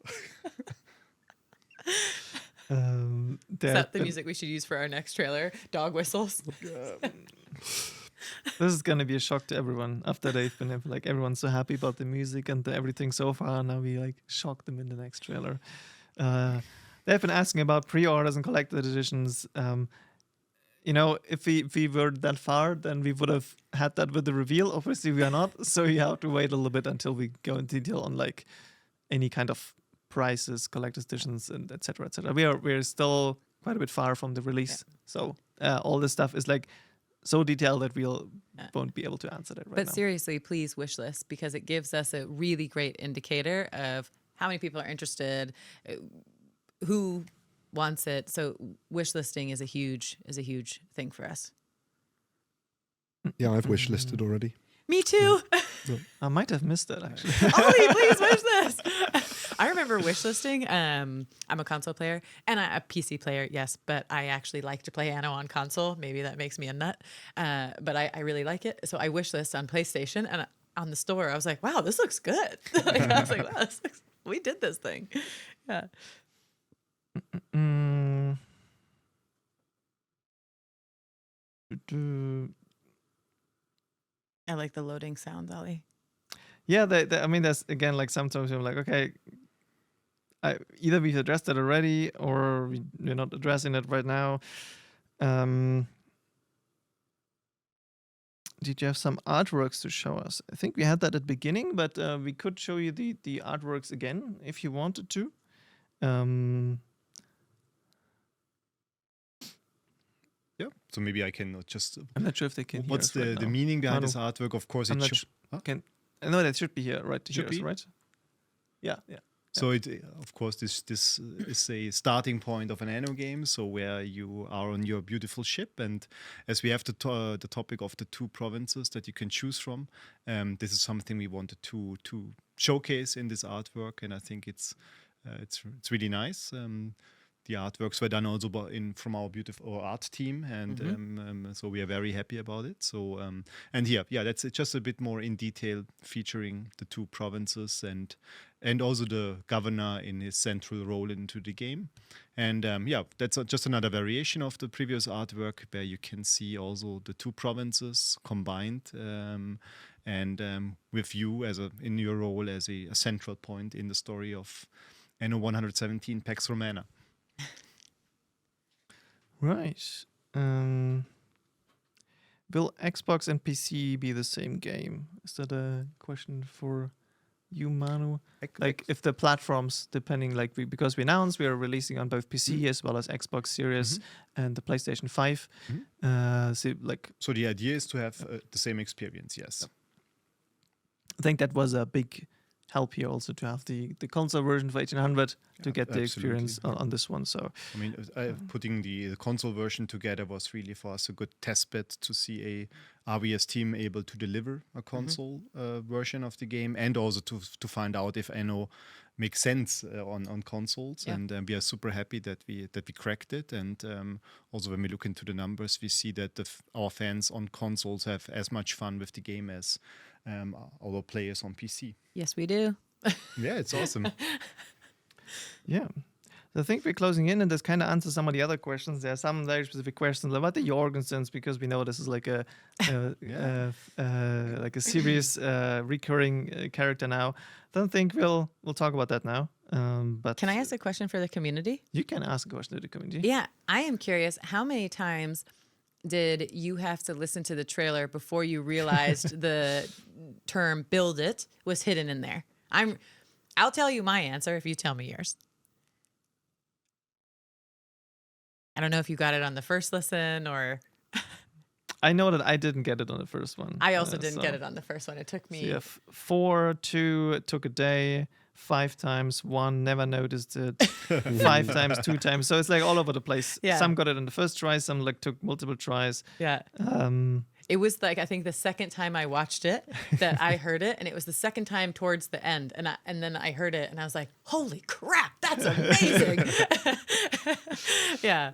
Is that the music we should use for our next trailer? Dog whistles. This is gonna be a shock to everyone after they've been everyone's so happy about the music and everything so far. Now we shock them in the next trailer. They've been asking about pre-orders and collector's editions. If we were that far, then we would have had that with the reveal. Obviously, we are not. So you have to wait a little bit until we go into detail on like any kind of prices, collector's editions, and etc. etc. We're still quite a bit far from the release. Yeah. So all this stuff is like so detailed that won't be able to answer that right now. But seriously, please wish list, because it gives us a really great indicator of how many people are interested, who wants it. So wish listing is a huge thing for us. Yeah, I've wish listed already. Me too. I might have missed that actually. Ollie, please wish this. I remember wish listing. I'm a console player and a PC player, yes, but I actually like to play Anno on console. Maybe that makes me a nut, but I really like it. So I wish list on PlayStation, and on the store, I was like, wow, this looks good. I was like, wow, we did this thing. Yeah. I like the loading sound, Ollie. Yeah, I mean, there's again like sometimes I'm like, okay, either we've addressed it already or we're not addressing it right now. Did you have some artworks to show us? I think we had that at the beginning, but we could show you the artworks again if you wanted to. Yeah, so maybe I can just. I'm not sure if they can hear What's us right the now. meaning behind Manu, this artwork? Of course, I'm it not should. No, that should be here, right? To Should hear us, be? right? Yeah. So it, of course, this is a starting point of an Anno game. So where you are on your beautiful ship, and as we have the topic of the two provinces that you can choose from, this is something we wanted to showcase in this artwork, and I think it's really nice. The artworks were done also from our beautiful art team, and so we are very happy about it. So and here, that's just a bit more in detail, featuring the two provinces and also the governor in his central role into the game. And that's just another variation of the previous artwork, where you can see also the two provinces combined, and with you in your role as a central point in the story of Anno 117 Pax Romana. Right. Will Xbox and PC be the same game? Is that a question for you, Manu? Like if the platforms, depending, like because we announced we are releasing on both PC as well as Xbox Series and the PlayStation 5. So the idea is to have the same experience, yes. I think that was a big help here also to have the console version for 1800 to get the experience on this one. So I mean, putting the console version together was really for us a good test bed to see are we as team able to deliver a console version of the game, and also to find out if Anno makes sense on consoles. Yeah. And we are super happy that we cracked it. And also when we look into the numbers, we see that our fans on consoles have as much fun with the game as our players on PC. Yes, we do. Yeah, it's awesome. yeah. So I think we're closing in, and this kind of answers some of the other questions. There are some very specific questions about the Jorgensens, because we know this is like a serious recurring character now. Don't think we'll talk about that now. But Can I ask a question for the community? You can ask a question to the community. Yeah, I am curious, how many times did you have to listen to the trailer before you realized the term "build it" was hidden in there? I'll tell you my answer if you tell me yours. I don't know if you got it on the first listen or. I know that I didn't get it on the first one. I also didn't get it on the first one. It took me. So you have 4, 2, it took a day, 5 times, 1, never noticed it, 5 times, 2 times. So it's like all over the place. Yeah. Some got it in the first try, some like took multiple tries. Yeah. It was like, I think the second time I watched it that I heard it, and it was the second time towards the end, and then I heard it and I was like, holy crap, that's amazing. Yeah.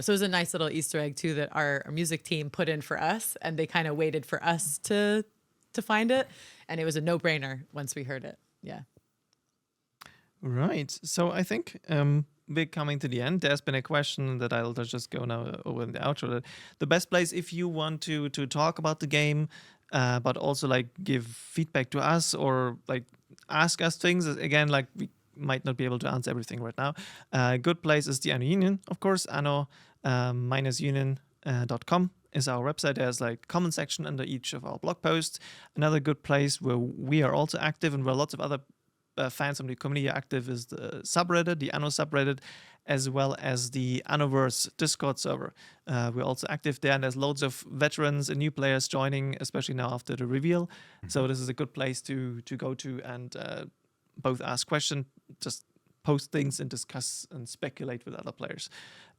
So it was a nice little Easter egg too that our music team put in for us, and they kind of waited for us to find it, and it was a no-brainer once we heard it. Yeah. Right. So I think we're coming to the end. There's been a question that I'll just go now over in the outro. The best place if you want to talk about the game, but also like give feedback to us or like ask us things. Again, like might not be able to answer everything right now. A good place is the Anno Union, of course. Anno-union.com is our website. There's like comment section under each of our blog posts. Another good place where we are also active and where lots of other fans from the community are active is the subreddit, the Anno subreddit, as well as the Annoverse Discord server. We're also active there, and there's loads of veterans and new players joining, especially now after the reveal. So this is a good place to go to and both ask questions, just post things and discuss and speculate with other players.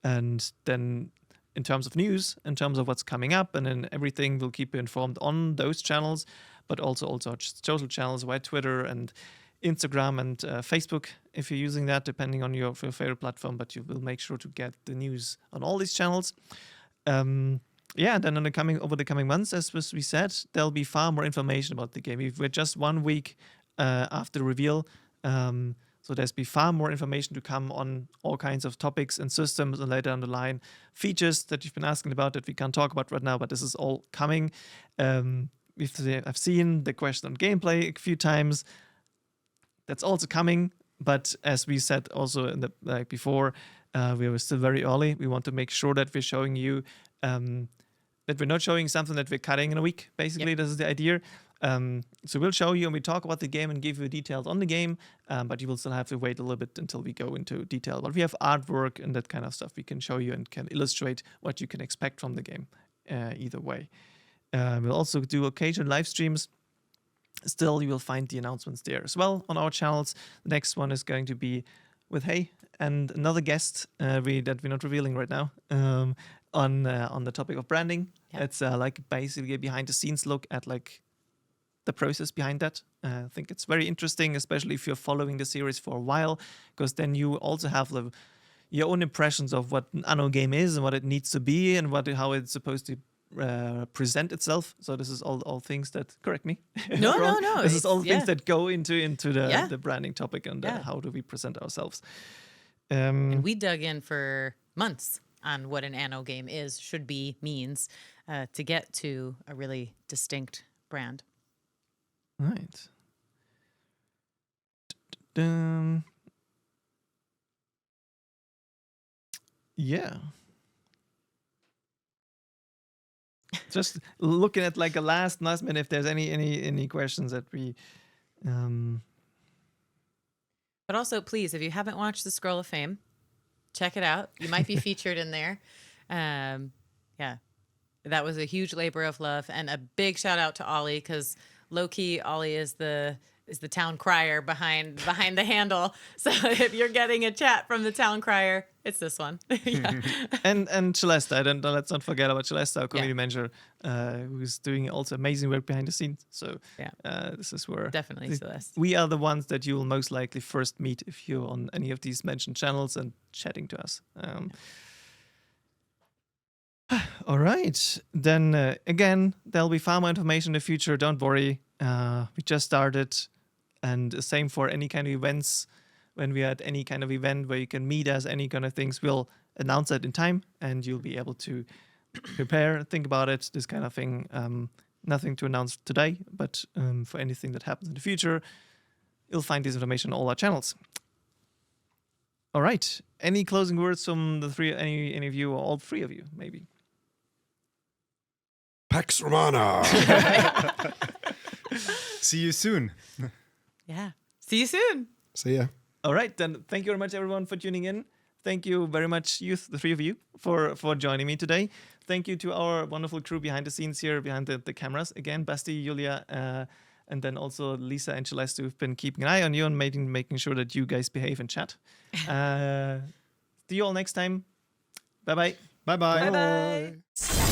And then in terms of news, in terms of what's coming up, and then everything, we'll keep you informed on those channels, but also our social channels via Twitter and Instagram and Facebook, if you're using that, depending on your favorite platform, but you will make sure to get the news on all these channels. Then over the coming months, as we said, there'll be far more information about the game. We're just 1 week after the reveal, so there's be far more information to come on all kinds of topics and systems, and later down the line, features that you've been asking about that we can't talk about right now, but this is all coming. I've seen the question on gameplay a few times. That's also coming, but as we said also in the before, we were still very early. We want to make sure that we're showing you that we're not showing something that we're cutting in a week. Basically, This is the idea. So we'll show you and we talk about the game and give you details on the game, but you will still have to wait a little bit until we go into detail. But we have artwork and that kind of stuff we can show you and can illustrate what you can expect from the game either way. We'll also do occasional live streams. Still, you will find the announcements there as well on our channels. The next one is going to be with Hey and another guest that we're not revealing right now on the topic of branding. Yeah. It's like basically a behind-the-scenes look at like the process behind that. I think it's very interesting, especially if you're following the series for a while, because then you also have your own impressions of what an Anno game is and what it needs to be and how it's supposed to present itself. So this is all things that, correct me. No. This is all things that go into the branding topic and how do we present ourselves. And we dug in for months on what an Anno game is, should be, means, to get to a really distinct brand. Right. Yeah. Just looking at like a last minute, if there's any questions that we. But also, please, if you haven't watched the Scroll of Fame, check it out. You might be featured in there. That was a huge labor of love, and a big shout out to Ollie, because low key Ollie is the town crier behind the handle. So if you're getting a chat from the town crier, it's this one. And Celeste, let's not forget about Celeste, our community manager, who's doing also amazing work behind the scenes. So this is where definitely Celeste. We are the ones that you will most likely first meet if you're on any of these mentioned channels and chatting to us. All right, then again, there'll be far more information in the future. Don't worry, we just started, and the same for any kind of events. When we are at any kind of event where you can meet us, any kind of things, we'll announce it in time, and you'll be able to prepare, think about it, this kind of thing. Nothing to announce today, but for anything that happens in the future, you'll find this information on all our channels. All right, any closing words from the three, any of you, or all three of you, maybe? Pax Romana. See you soon. Yeah. See you soon. See ya. All right, then thank you very much, everyone, for tuning in. Thank you very much, youth, the three of you, for joining me today. Thank you to our wonderful crew behind the scenes here, behind the cameras. Again, Basti, Julia, and then also Lisa and Celeste, who've been keeping an eye on you and making sure that you guys behave in chat. See you all next time. Bye-bye. Bye-bye. Bye-bye.